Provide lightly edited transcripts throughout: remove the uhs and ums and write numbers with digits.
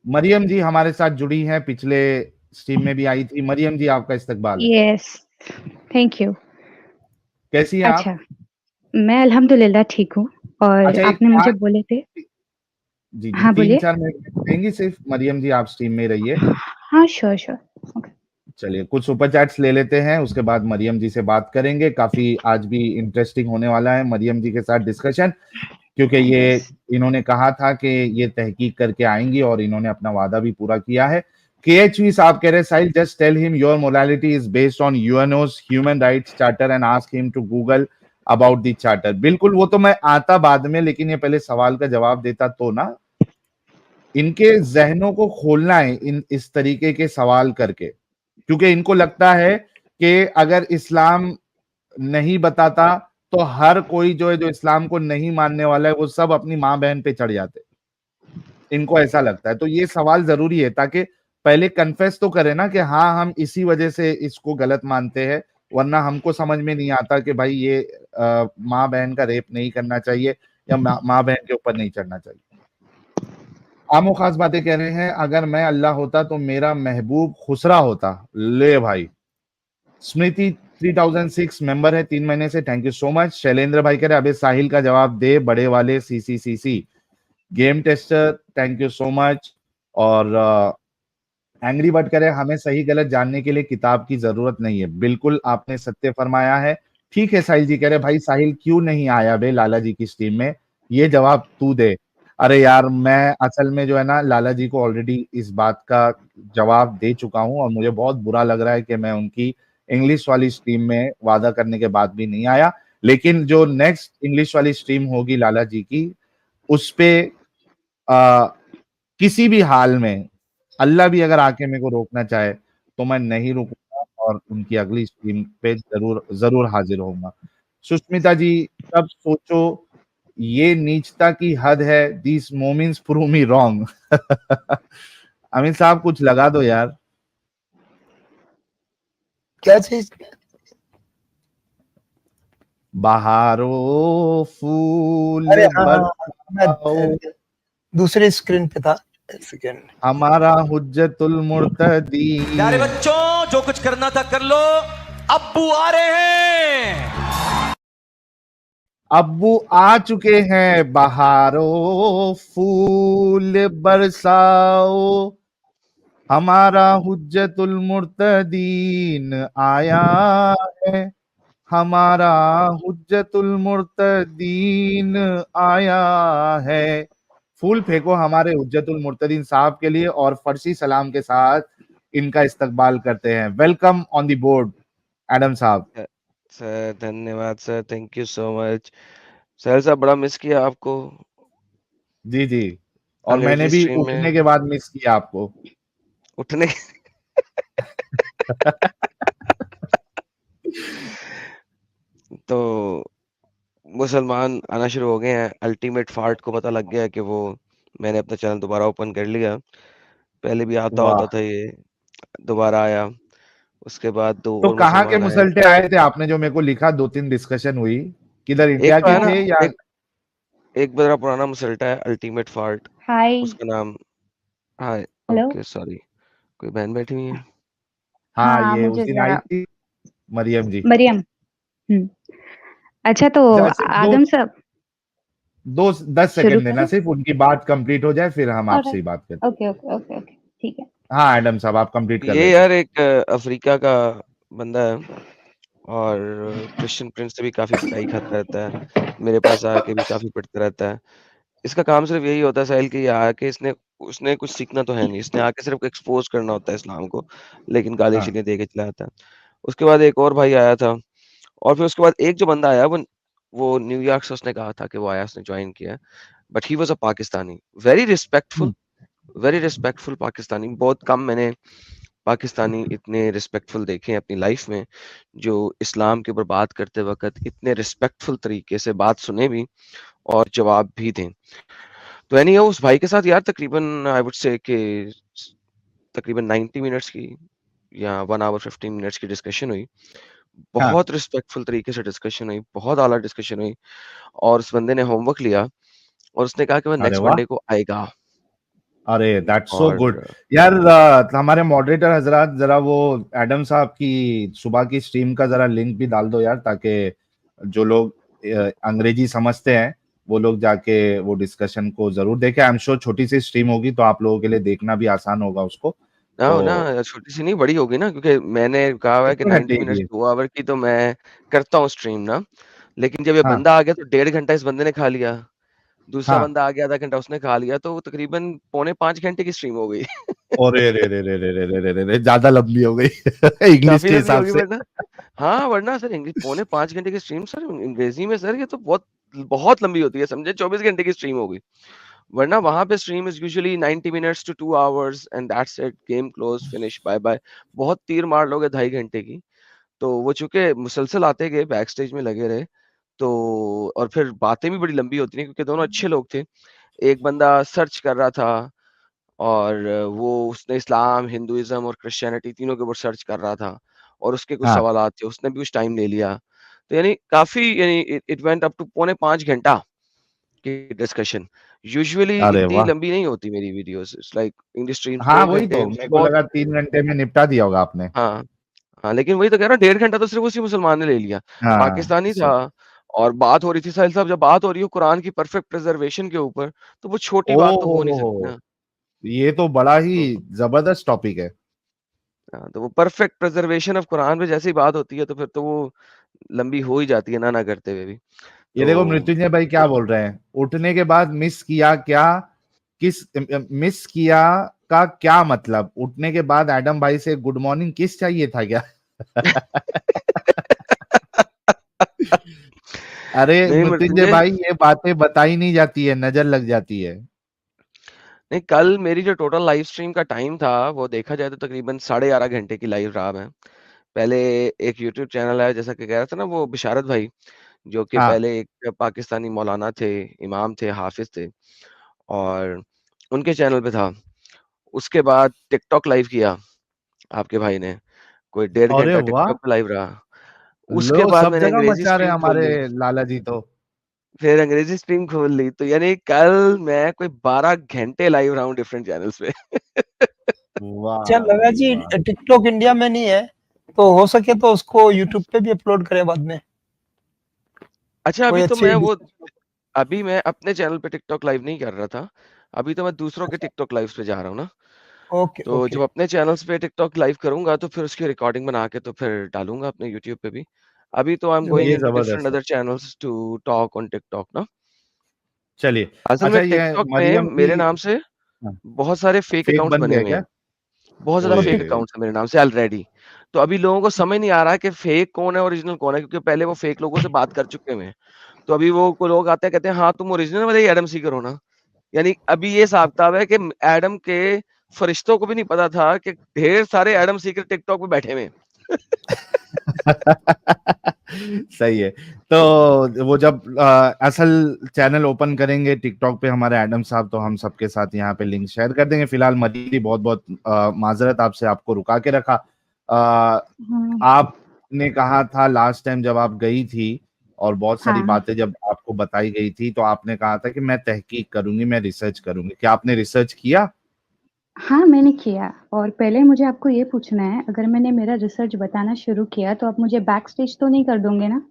मरियम जी हमारे साथ जुड़ी हैं, पिछले स्ट्रीम में भी आई थी। मरियम जी आपका इस्तकबाल है। Yes, thank you. कैसी हैं आप? अच्छा, मैं अल्हम्दुलिल्लाह ठीक हूँ और अच्छा एक आपने मुझे 5 बोले थे। जी, जी हाँ, बोलिए। 3-4 मिनट देंगी सिर्फ? मरियम जी आप स्ट्रीम में रहिए। हाँ, श्योर, श्योर। ओके। चलिए कुछ सुपर चैट्स ले लेते हैं, उसके बाद मरियम जी से बात करेंगे। काफी आज भी इंटरेस्टिंग होने वाला है मरियम जी के साथ डिस्कशन, क्योंकि ये यस। इन्होंने कहा था कि ये तहकीक करके आएंगी और इन्होंने अपना वादा भी पूरा किया है। KHV साहब कह रहे हैं Sahil just tell him your morality is based on UNO's human rights charter and ask him to Google about the charter. बिल्कुल, वो तो मैं आता बाद में, लेकिन ये पहले सवाल का जवाब देता तो ना। इनके जहनों को खोलना है इन इस तरीके के सवाल करके, क्योंकि इनको लगता है कि अगर इस्लाम नहीं बताता तो हर कोई जो है, जो इस्लाम को नहीं मानने वाला है, वो सब अपनी माँ बहन पे चढ़ जाते। इनको ऐसा लगता है। तो ये सवाल जरूरी है ताकि पहले कन्फेस तो करे ना कि हाँ हम इसी वजह से इसको गलत मानते हैं, वरना हमको समझ में नहीं आता कि भाई ये माँ बहन का रेप नहीं करना चाहिए या माँ बहन के ऊपर नहीं चढ़ना चाहिए। आमो खास बातें कह रहे हैं, अगर मैं अल्लाह होता तो मेरा महबूब खुसरा होता। ले भाई। स्मृति 3006 मेंबर है 3 महीने से, thank you so much. Shailendra भाई कह रहे अबे साहिल का जवाब दे, बड़े वाले CCCC। Game tester thank you so much. और एंग्री बर्ड कह रहे हमें सही गलत जानने के लिए किताब की जरूरत नहीं है। बिल्कुल आपने सत्य फरमाया है। ठीक है साहिल जी कह रहे भाई साहिल क्यों नहीं आया बे लाला जी की स्ट्रीम में, ये जवाब तू दे। अरे यार मैं असल में जो है ना लाला जी को ऑलरेडी इस बात का जवाब दे चुका हूं और मुझे बहुत बुरा लग रहा है कि मैं उनकी इंग्लिश वाली स्ट्रीम में वादा करने के बाद भी नहीं आया। लेकिन जो नेक्स्ट इंग्लिश वाली स्ट्रीम होगी लाला जी की, उस पे आ, किसी भी हाल में अल्लाह भी अगर आके मेरे को रोकना चाहे तो मैं नहीं रुकूंगा और उनकी अगली स्ट्रीम पे जरूर जरूर हाजिर होऊंगा। सुष्मिता जी, तब सोचो ये नीचता की हद है, this moments prove me wrong. Amit साहब कुछ लगा दो यार। क्या चीज? बहारो फूल अरे हाँ, मैं बरसाओ, दूसरे स्क्रीन पे था। सेकेंड। हमारा हुज्जतुल प्यारे मुर्तदीन। बच्चों जो कुछ करना था कर लो, अब्बू आ रहे हैं। अब्बू आ चुके हैं, बहारो फूल बरसाओ, हमारा हुज्जतुल मुर्तदीन आया है, हमारा हुज्जतुल मुर्तदीन आया है। फूल फेंको हमारे हुज्जतुल मुर्तदीन साहब के लिए और फर्शी सलाम के साथ इनका इस्तकबाल करते हैं। Welcome on the board Adam साहब। सर धन्यवाद sir, thank you so much. Sir साहब बड़ा मिस किया आपको जी जी, और मैंने अंग्रेजी भी स्ट्रीम उठने में के बाद मिस किया आपको। उठने तो मुसलमान आना शुरू हो गए हैं। अल्टीमेट फार्ट को पता लग गया है कि वो मैंने अपना चैनल दोबारा ओपन कर लिया। पहले भी आता वाह। होता था, ये दोबारा आया। उसके बाद 2 तो और कहाँ के मुसलमान आए। मुसलटे आए थे आपने, जो मेरे को लिखा 2-3 डिस्कशन हुई, किधर एक इंडिया तो के है ना, थे या? एक बड़ा पुराना मुसल्टा है अल्टीमेट फार्ट, हाय। उसका नाम। हाँ, हेलो। ओके सॉरी, कोई बहन बैठी हुई है। हाँ हाँ, ये उस मुझे दिन आई ज़रा थी मरियम जी। मरियम। हुँ। अच्छा तो सिर्फ दो आदम साहब दो 10 शुरू सेकंड देना, करें? सिर्फ उनकी बात कंप्लीट हो जाए फिर हम आपसे ऑलराइट। ही बात करते ओके, ओके, ओके, ओके। ठीक है। हैं। हाँ एडम साहब आप कंप्लीट कर ये रहे थे। यार एक अफ्रीका का बंदा है और क्रिश्चियन प्रिंस से भी काफ़ी पिटाई खाता रहता है। मेरे पास आके भी काफ़ी पिटता रहता है। इसका काम सिर्फ़ यही होता है साहिल कि ये आके उसने कुछ सीखना तो है नहीं। इसने आके सिर्फ़ एक्सपोज़ करना होता है इस्लाम को, लेकिन हाँ गाली-गलौच दे के चला जाता है। उसके बाद एक और भाई आया था और फिर उसके बाद एक जो बंदा आया वो न्यूयॉर्क से, उसने कहा था कि वो आया, उसने जॉइन किया। But he was a Pakistani, hmm, very respectful Pakistani. बहुत कम मैंने पाकिस्तानी इतने रिस्पेक्टफुल देखे हैं अपनी लाइफ में, जो इस्लाम के ऊपर बात करते वक़्त इतने रिस्पेक्टफुल तरीके से बात सुने भी और जवाब भी दें। तो एनी हाउ उस भाई के साथ यार तकरीबन आई वुड से कि तकरीबन 90 मिनट्स की या 1 आवर 15 मिनट्स की डिस्कशन हुई। हाँ। बहुत रिस्पेक्टफुल तरीके से डिस्कशन हुई, बहुत आला डिस्कशन हुई और उस बंदे ने होमवर्क लिया और उसने कहा कि वो अरे नेक्स्ट वाह। मंडे को आएगा। अरे दैट्स सो गुड और यार। हमारे मॉडरेटर हजरात जरा वो एडम साहब की सुबह की स्ट्रीम का जरा लिंक भी डाल दो यार, ताकि जो लोग अंग्रेजी समझते हैं वो लोग जाके वो डिस्कशन को जरूर देखें। आई एम श्योर छोटी सी स्ट्रीम होगी तो आप लोगों के लिए देखना भी आसान होगा उसको। ना हो तो ना, छोटी सी नहीं बड़ी होगी ना, क्योंकि मैंने कहा हुआ है कि 90 मिनट्स 2 आवर की तो मैं करता हूँ स्ट्रीम ना, लेकिन जब ये हाँ बंदा आ गया तो 1.5 घंटा इस बंदे ने खा लिया, दूसरा हाँ, बंदा आ गया आधा घंटा उसने खा लिया, तो वो तकरीबन पौने 5 घंटे की स्ट्रीम हो गई। अरे रे रे रे रे रे रे रे रे, ज्यादा लंबी हो गई इंग्लिश काफ़ी के लंबी हिसाब होगी से। वरना, हाँ, वरना सर इंग्लिश पौने 5 घंटे की स्ट्रीम सर अंग्रेज़ी में सर ये तो बहुत बहुत लंबी होती है, समझे 24 घंटे की स्ट्रीम हो गई। वरना वहाँ पे stream is usually 90 minutes to 2 hours and that's it, game close, finish, bye bye. बहुत तीर मार लोगे 2.5 घंटे की। तो वो चूँकि मुसलसल आते गए, बैक स्टेज में लगे रहे, तो और फिर बातें भी बड़ी लंबी होती रहीं क्योंकि दोनों अच्छे लोग थे। एक बंदा सर्च कर रहा था और वो उसने इस्लाम, हिंदुइज़्म और क्रिश्चियनिटी तीनों के ऊपर सर्च कर रहा था और उसके कुछ हाँ, सवालात थे, उसने भी कुछ टाइम ले लिया। तो यानी काफ़ी यानी it it went up to पौने 5 घंटा की डिस्कशन। यूजुअली अरे इतनी वाह। लंबी नहीं होती मेरी videos, it's like in the streams हाँ 2 वही घंटे तो मेरे को बहुत लगा 3 घंटे में निपटा दिया होगा आपने। हाँ, हाँ, लेकिन वही तो कह रहा हूँ 1.5 घंटा तो सिर्फ़ उसी मुसलमान ने ले लिया। हाँ पाकिस्तानी था और बात हो रही थी साहिल साहब, जब बात हो रही हो कुरान की परफेक्ट प्रिज़र्वेशन के ऊपर, तो वो छोटी बात तो हो नहीं सकती ओह, ना। ये तो बड़ा ही तो जबरदस्त टॉपिक है। हाँ, तो वो परफेक्ट प्रिज़र्वेशन ऑफ कुरान पे जैसे ही बात होती है तो फिर तो वो लंबी हो ही जाती है ना करते हुए भी। ये तो देखो मृत्युंजय भाई क्या बोल रहे हैं, उठने के बाद मिस किया क्या, किस मिस किया का क्या मतलब, उठने के बाद एडम भाई से गुड मॉर्निंग किस चाहिए था क्या? अरे नहीं मृत्युंजय मृत्युंजय भाई ये बातें बताई नहीं जाती है, नजर लग जाती है। नहीं, कल मेरी जो टोटल लाइव स्ट्रीम का टाइम था, वो देखा जाए तो तकरीबन 11.5 घंटे की लाइव रहा मैं। पहले एक यूट्यूब चैनल है, जैसा कि कह रहा था ना वो बिशारत भाई, जो कि हाँ पहले एक पाकिस्तानी मौलाना थे, इमाम थे, हाफ़िज़ थे और उनके चैनल पे था। उसके बाद टिकटॉक लाइव किया आपके भाई ने, कोई 1.5 अरे घंटा वाह, टिकटॉक पे लाइव रहा। उसके लो बाद सब मैंने जगह अंग्रेज़ी मचा रहे स्ट्रीम खोल हमारे ली। लाला जी तो। फिर अंग्रेज़ी स्ट्रीम खोल ली, तो यानी कल मैं कोई 12 घंटे लाइव रहा हूँ डिफरेंट चैनल्स पे। अच्छा वाह लगा भाई जी, वाह। टिकटॉक इंडिया में नहीं है, तो हो सके तो उसको यूट्यूब पे भी अपलोड करें बाद में। अच्छा, कोई अभी तो अच्छी मैं वो अभी मैं अपने चैनल पे टिकटॉक लाइव नहीं कर रहा था। अभी तो मैं दूसरों के टिकटॉक लाइव्स पे जा रहा हूँ ना। ओके, तो ओके। जब अपने चैनल्स पे टिकटॉक लाइव करूँगा तो फिर उसकी रिकॉर्डिंग बना के तो फिर डालूँगा अपने यूट्यूब पे भी। अभी तो आई एम गोइंग ये इंटू डिफरेंट जबरदस्त है। Other channels to talk on TikTok ना। चलिए। असल में अच्छा ये टिकटॉक में मरियम भी मेरे नाम से बहुत सारे फेक फेक अकाउंट्स बन बने गए हुए क्या? हैं। बहुत ज़्यादा ओए फेक अकाउंट्स हैं मेरे नाम से ऑलरेडी। तो अभी लोगों को समझ नहीं आ रहा है कि फेक कौन है, ओरिजिनल कौन है, क्योंकि पहले वो फेक लोगों से बात कर चुके हुए हैं। तो अभी वो को लोग आते हैं कहते हैं हाँ, तुम ओरिजिनल वाले ही एडम सीकर हो ना? यानी अभी ये हिसाब-किताब है कि एडम के फरिश्तों को भी नहीं पता था कि ढेर सारे एडम सीकर टिकटॉक पे बैठे हुए हैं। सही है। तो वो जब असल चैनल ओपन करेंगे टिकटॉक पे हमारे एडम साहब, तो हम सबके साथ यहाँ पे लिंक शेयर कर देंगे। फिलहाल मदीदी बहुत बहुत माजरत आपसे, आपको रुका के रखा। हाँ, आपने कहा था लास्ट टाइम जब आप गई थी और बहुत सारी हाँ, बातें जब आपको बताई गई थी, तो आपने कहा था कि मैं तहकीक करूंगी, मैं रिसर्च करूंगी। क्या आपने रिसर्च किया? हाँ, मैंने किया और पहले मुझे आपको ये पूछना है, अगर मैंने मेरा रिसर्च बताना शुरू किया, तो आप मुझे बैक स्टेज तो नहीं कर दोगे ना?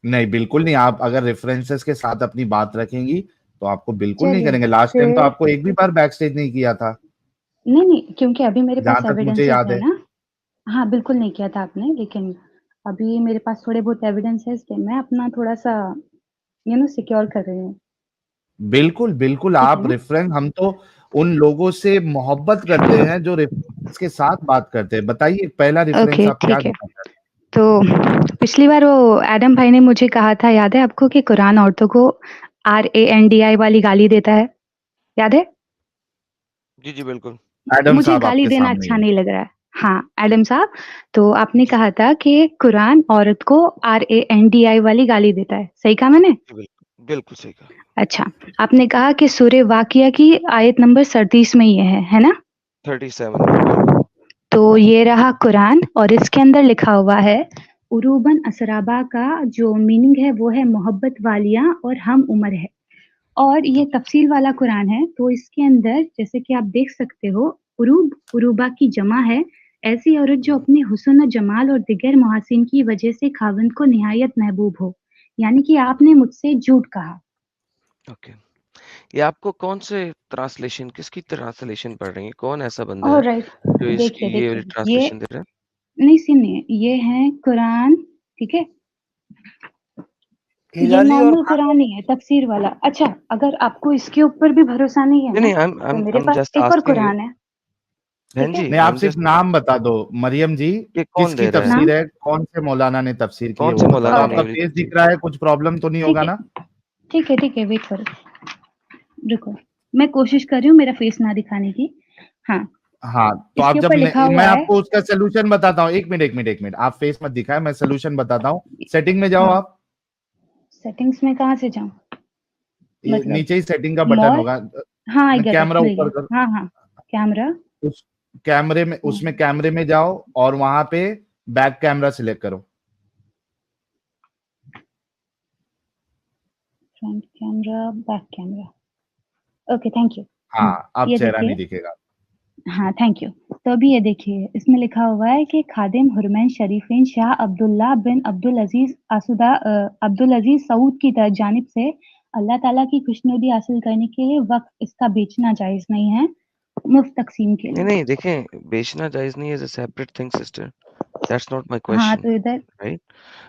नहीं बिल्कुल नहीं। आप अगर रेफरेंसेस के साथ अपनी बात रखेंगी तो आपको बिल्कुल नहीं चलिए, करेंगे। लास्ट टाइम तो फिर आपको एक भी बार बैक स्टेज नहीं किया था, नहीं, नहीं, क्योंकि अभी मेरे जहां पास तक मुझे एविडेंसेस याद है है। ना। हाँ, बिल्कुल नहीं किया था आपने, लेकिन अभी मेरे पास थोड़े बहुत एविडेंसेस थे, मैं अपना थोड़ा-सा सिक्योर कर रही हूँ, बिल्कुल बिल्कुल, ठीक है आप ना? रेफरेंस, हम तो उन लोगों से मोहब्बत करते हैं जो रेफरेंस के साथ बात करते हैं। बताइए पहला रेफरेंस ओके, आप क्या ठीक है। देना चाहते तो पिछली बार वो एडम भाई ने मुझे कहा था, याद है आपको कि कुरान औरतों को RANDI वाली गाली देता है, याद है? जी, जी, बिल्कुल। हैं? एडम मुझे साहब गाली आपके देना सामने ही अच्छा है। नहीं लग रहा है। हाँ, एडम साहब, तो आपने कहा था कि कुरान औरत को RANDI वाली गाली देता है, सही कहा मैंने? जी, बिल्कुल। बिल्कुल सही कहा। अच्छा, आपने कहा कि सूरे वाक़िया की आयत नंबर 37 में ये है ना? 37 में, बिल्कुल। तो ये रहा कुरान और इसके अंदर लिखा हुआ है, उरूबन असराबा का जो मीनिंग है वो है मोहब्बत वालियाँ और हम उम्र है। और ये तफसील वाला कुरान है, तो इसके अंदर जैसे कि आप देख सकते हो, उरूब उरूबा की जमा है, ऐसी औरत जो अपने हुस्न और जमाल और दिगर महासिन की वजह से खाविंद को निहायत महबूब हो। यानी कि आपने मुझसे झूठ कहा। ओके, ये आपको कौन से ट्रांसलेशन, किसकी ट्रांसलेशन पढ़ रही है? कौन ऐसा बंदा है ऑलराइट, जो इसकी देखिए ये देखिए, ये ट्रांसलेशन दे रहा है? नहीं सुनिए, ये है कुरान, ठीक है? ये हिलाली और नॉर्मल कुरान ही है, तफसीर वाला। अच्छा, अगर आपको इसके ऊपर भी भरोसा नहीं है नहीं ना, नहीं, तो मेरे I'm पास just एक और asking you, कुरान है, बहन ठीक है? जी, नहीं, आप I'm सिर्फ just, नाम बता दो मरियम जी, ये कौन किसकी दे रहा है? तफसीर नाम? है, कौन से मौलाना ने तफसीर की है कौन वो से बता दो। मौलाना ने आपका ऑलराइट, ये फेस दिख रहा है, कुछ प्रॉब्लम तो नहीं ठीक होगा है, ना? ठीक है, वेट करो, रुको। मैं कोशिश कर रही हूँ मेरा फेस ना दिखाने की। हाँ, हाँ, तो इसके आप जब ऊपर लिखा हुआ मैं है। आपको उसका सोल्यूशन बताता हूँ। एक मिनट, आप फेस मत दिखाए, मैं सोल्यूशन बताता हूँ। सेटिंग में जाओ हाँ, आप, सेटिंग्स में कहाँ से जाऊँ? ये मतलब नीचे ही सेटिंग का बटन मोर? होगा। हाँ, आई गेट इट, कैमरा मिल ऊपर गया। कर, हाँ, हाँ, कैमरा। उस कैमरे में, उसमें कैमरे में जाओ और वहां पे बैक कैमरा सिलेक्ट करो। Front camera, back camera. Okay, thank you. हाँ, अब ये चेहरा नहीं देखिए। दिखेगा। हाँ, थैंक यू। तो अभी ये देखिए, इसमें लिखा हुआ है कि खादिम हुरमैन शरीफैन शाह अब्दुल्ला बिन अब्दुल अजीज सऊद की जानिब से अल्लाह ताला की खुशनुदी हासिल करने के लिए वक्त इसका बेचना जायज नहीं है, मुफ्त तकसीम के नहीं लिए। नहीं, देखें, बेचना जायज नहीं, is a separate thing sister, that's not my हाँ, क्वेश्चन, तो इधर राइट?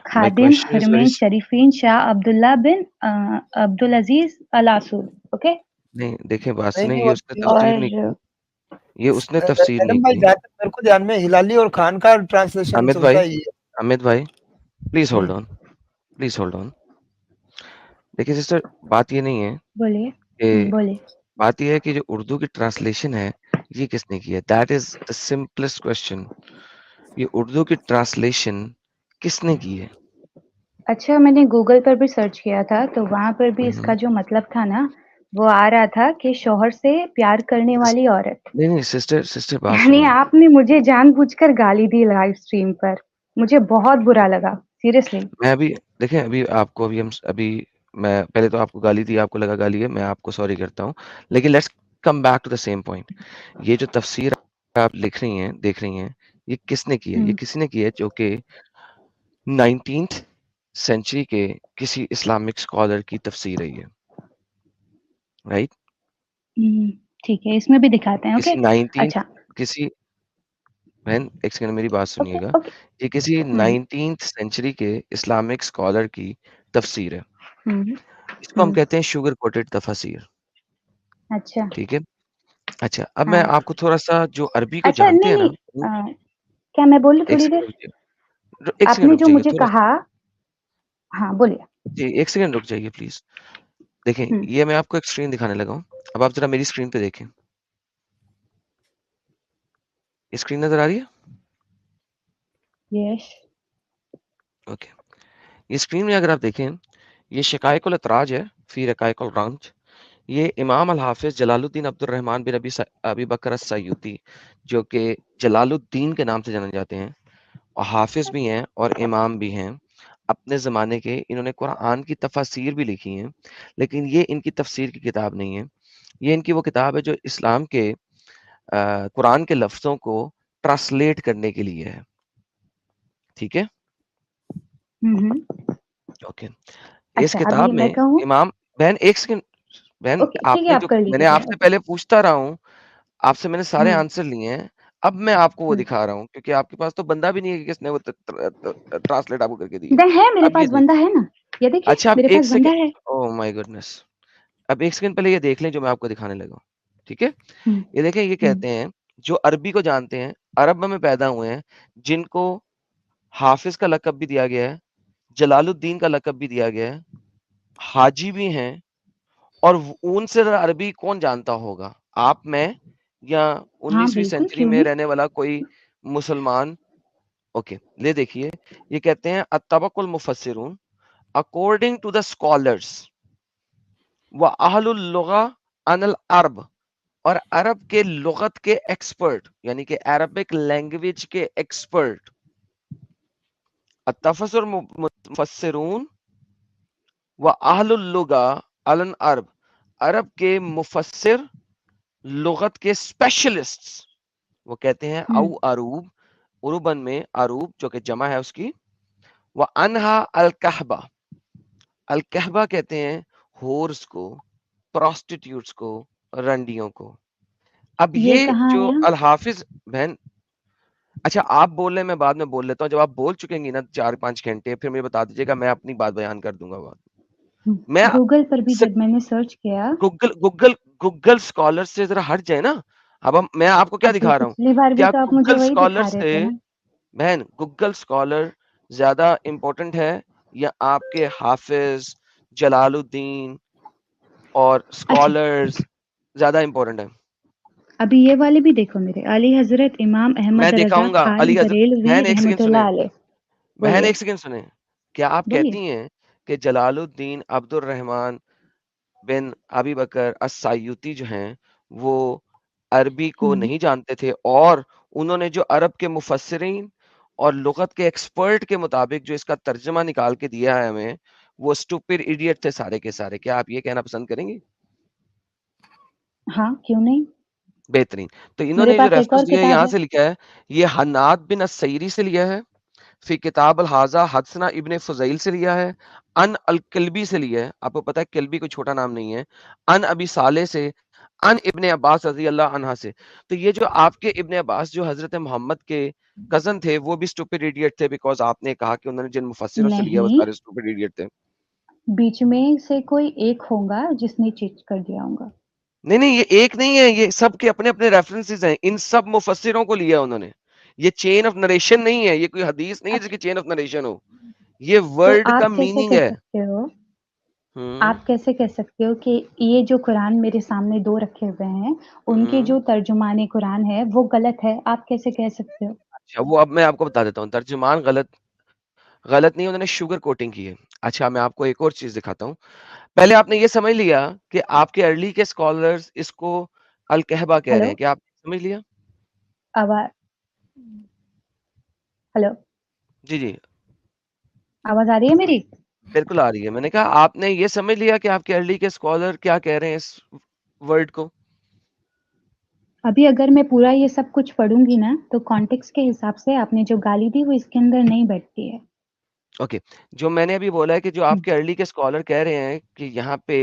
माय खादिम क्वेश्चन इज वेरी, हुरमैन शरीफैन Shah Abdullah bin Abdul Aziz al Saud, okay? नहीं देखें, बात नहीं सुने, नहीं, ये वो उसने तफसीर नहीं और की, ये उसने तफसीर नहीं एडम भाई, की। जहाँ तक मेरे को ध्यान में हिलाली और खान का ट्रांसलेशन अमित चलता भाई, है ये। अमित भाई, please hold hmm, on, please hold on. देखिए सिस्टर, बात ये नहीं है बोलिए। कि, बोलिए। बात ये है कि जो उर्दू की ट्रांसलेशन है, ये किसने की है? That is the simplest question. ये उर्दू की ट्रांसलेशन किसने की है? अच्छा, मैंने गूगल पर भी सर्च किया था, तो वहाँ पर भी इसका जो मतलब था ना, वो आ रहा था कि शौहर से प्यार करने वाली औरत। नहीं नहीं सिस्टर, सिस्टर बात यानी सुनिए। आपने मुझे जानबूझकर गाली दी लाइव स्ट्रीम पर। मुझे बहुत बुरा लगा, सीरियसली। मैं अभी, देखें, अभी आपको, अभी मैं पहले तो आपको गाली दी, आपको लगा गाली है, मैं आपको सॉरी करता हूँ, लेकिन let's come back to the same point. ये जो तफसीर आप लिख रही हैं, देख रही हैं, ये किसने की है? ये किसी ने की है जो कि 19th सेंचुरी के किसी इस्लामिक स्कॉलर की तफसीर है ये, राइट? हम्म, ठीक है, इसमें भी दिखाते हैं, ओके? किसी 19th, अच्छा, किसी, बहन एक सेकंड मेरी बात ओके, सुनिएगा, ओके। ये किसी 19th सेंचुरी के इस्लामिक स्कॉलर की तफसीर है। हम्म, इसको हम कहते हैं शुगर कोटेड तफसीर, अच्छा, ठीक है? अच्छा, अब मैं हाँ। आपको थोड़ा-सा, जो अरबी को अच्छा, जानते नहीं हैं ना, नहीं, क्या मैं बोलूँ 1 थोड़ी सेकंड देर? रुक जाइए, 1 सेकंड आपने रुक जो जाइए मुझे थोड़ा-सा, कहा, हाँ, बोलिए। जी 1 सेकंड रुक जाइए प्लीज़। देखें, हम्म, ये मैं आपको एक स्क्रीन दिखाने लगा हूँ, अब आप ज़रा मेरी स्क्रीन पे देखें। ये स्क्रीन नज़र आ रही है? यस। ओके। ये स्क्रीन में अगर आप देखें, ये शिकायकुल इतराज है, फ़ी रकाइकुल रंज। ये इमाम अल-हाफ़िज़ जलालुद्दीन अब्दुर रहमान बिन अबी बकर अस-सयूती, जो कि जलालुद्दीन के नाम से जाने जाते हैं, और हाफ़िज़ भी हैं और इमाम भी हैं। अपने ज़माने के इन्होंने कुरान की तफ़ासीर भी लिखी हैं, लेकिन ये इनकी तफ़सीर की किताब नहीं है। ये इनकी वो किताब है जो इस्लाम के कुरान के लफ्ज़ों को ट्रांसलेट करने के लिए है। ठीक है? हम्म, ओके। इस अच्छा, किताब अभी मैं में कहूँ? इमाम, बहन 1 सेकंड, बहन ओके, ठीक है, आपने आप जो, कर मैंने लीजिए। आपसे पहले पूछता रहा हूँ, आपसे मैंने सारे हम्म, आंसर लिए हैं, अब मैं आपको वो हम्म। दिखा रहा हूँ, क्योंकि आपके पास तो बंदा भी नहीं है कि किसने वो ट्रांसलेट आपको करके दी है। है, मेरे अब ये पास बंदा देखिए, है ना। ये देखिए, अच्छा, अब मेरे 1 पास बंदा सेकंड, है। Oh my goodness! अब 1 सेकंड पहले ये देख लें जो मैं आपको दिखाने लगा हूँ, ठीक है? हम्म, ये देखें, ये हम्म। कहते हैं, जो अरबी को जानते हैं, अरब में पैदा हुए हैं, जिनको हाफ़िज़ का लक़ब भी दिया गया है, जलालुद्दीन का लक़ब भी दिया गया है, हाजी भी हैं, और उनसे ज़्यादा अरबी कौन जानता होगा? आप, मैं, या हाँ, 19वीं बिल्कुल, सेंचुरी क्यों में नहीं? रहने वाला कोई मुसलमान? ओके, ये देखिए, ये कहते हैं अत्तबकुल मुफस्सिरून, अकॉर्डिंग टू द स्कॉलर्स व अहलुल लुगा अनल अरब, और अरब के लुगत के एक्सपर्ट, यानी कि अरबिक लैंग्वेज के एक्सपर्ट, अत्तफसुर मुफस्सिरून व अहलुल लुगा अलन अरब, अरब के मुफस्सिर, लुगत के स्पेशलिस्ट्स, वो कहते हैं औ अरूब, उरुबन में अरूब जो कि जमा है उसकी, व अनहा अल कहबा, अल कहबा कहते हैं होर्स को, प्रोस्टिट्यूट्स को, रंडियों को। अब ये ये कहाँ जो आया? अल हाफिज बहन, अच्छा आप बोल रहे हैं, मैं बाद में बोल लेता हूँ। जब आप बोल चुकेंगी ना 4-5 घंटे, फिर मुझे बता दीजिएगा, मैं अपनी बात बयान कर दूंगा बाद में। मैं गूगल पर भी जब मैंने सर्च किया, गूगल स्कॉलर से जरा हट जाए ना। अब मैं आपको क्या अभी दिखा रहा हूँ, पिछली बार भी क्या तो आप मुझे गूगल वही स्कॉलर दिखा रहे से, थे ना। बहन गूगल स्कॉलर ज्यादा इंपॉर्टेंट है या आपके हाफिज, जलालुद्दीन और अच्छा, स्कॉलर्स ज्यादा इंपॉर्टेंट है? अभी ये वाले भी देखो मेरे, अली हजरत इमाम मैं अहमद रजा दिखाऊंगा खान अली हजरत। बरेलवी बहन एक सेकंड सुने, रहमतुल्लाह अलैह। बहन बोलिए एक सेकंड सुने। क्या आप बोलिए। कहती हैं कि जलालुद्दीन अब्दुल रहमान बिन अबी बकर अस्सायूती जो हैं, वो अरबी को नहीं जानते थे, और उन्होंने जो अरब के मुफस्सिरीन और लुगत के एक्सपर्ट के मुताबिक जो इसका तर्जुमा निकाल के दिया है हमें, वो स्टूपिड इडियट थे सारे के सारे? क्या आप ये कहना पसंद करेंगी? हाँ, क्यों नहीं? बेहतरीन। तो मेरे इन्होंने जो पास एक रेफरेंस और दिया है किताब यहाँ है। से लिखा है, ये हन्नाद बिन अस्सैरी से लिया है, फी किताब अल हाजा हदसना इब्ने फुज़ैल से लिया है, अन अल किल्बी से लिया है। आपको पता है किल्बी कोई छोटा नाम नहीं है। अन अबी साले से, अन इब्ने अब्बास रज़ी अल्लाह अन्हा से। तो ये जो आपके इब्ने अब्बास जो हज़रत मोहम्मद के कज़न थे, वो भी स्टूपिड इडियट थे, बिकॉज़ आपने कहा कि उन्होंने जिन मुफस्सिरों से लिया वो नहीं, सारे स्टूपिड इडियट थे। बीच में से कोई एक होगा जिसने चीट कर दिया होगा। नहीं, नहीं, ये एक नहीं है, ये सबके अपने-अपने रेफरेंसेस हैं। इन सब मुफस्सिरों को लिया उन्होंने। ये चेन ऑफ नरेशन नहीं है, ये कोई हदीस नहीं है अच्छा, जिसकी चेन ऑफ नरेशन हो। ये तो वर्ड का आप कैसे मीनिंग कह है। सकते हो, हुँ, आप कैसे कह सकते हो कि ये जो कुरान मेरे सामने 2 रखे हुए हैं, उनके हुँ। जो तर्जुमाने कुरान है, वो गलत है? आप कैसे कह सकते हो? अच्छा, वो अब मैं आपको बता देता हूँ, तर्जुमान गलत गलत नहीं है, उन्होंने शुगर कोटिंग की है। अच्छा, मैं आपको एक और चीज़ दिखाता हूँ। पहले आपने ये समझ लिया कि आपके अर्ली के स्कॉलर्स इसको अल-कहबा कह रहे हेलो? हैं, क्या आपने समझ लिया? आवा हेलो? जी, जी, आवाज़ आ रही है मेरी? बिल्कुल आ रही है। मैंने कहा आपने ये समझ लिया कि आपके अर्ली के स्कॉलर क्या कह रहे हैं इस वर्ड को? अभी अगर मैं पूरा ये सब कुछ पढ़ूँगी ना, तो कॉन्टेक्स्ट के हिसाब से आपने जो गाली दी, वो इसके अंदर नहीं बैठती है। ओके, जो मैंने अभी बोला है कि जो हुँ। आपके अर्ली के स्कॉलर कह रहे हैं कि यहाँ पे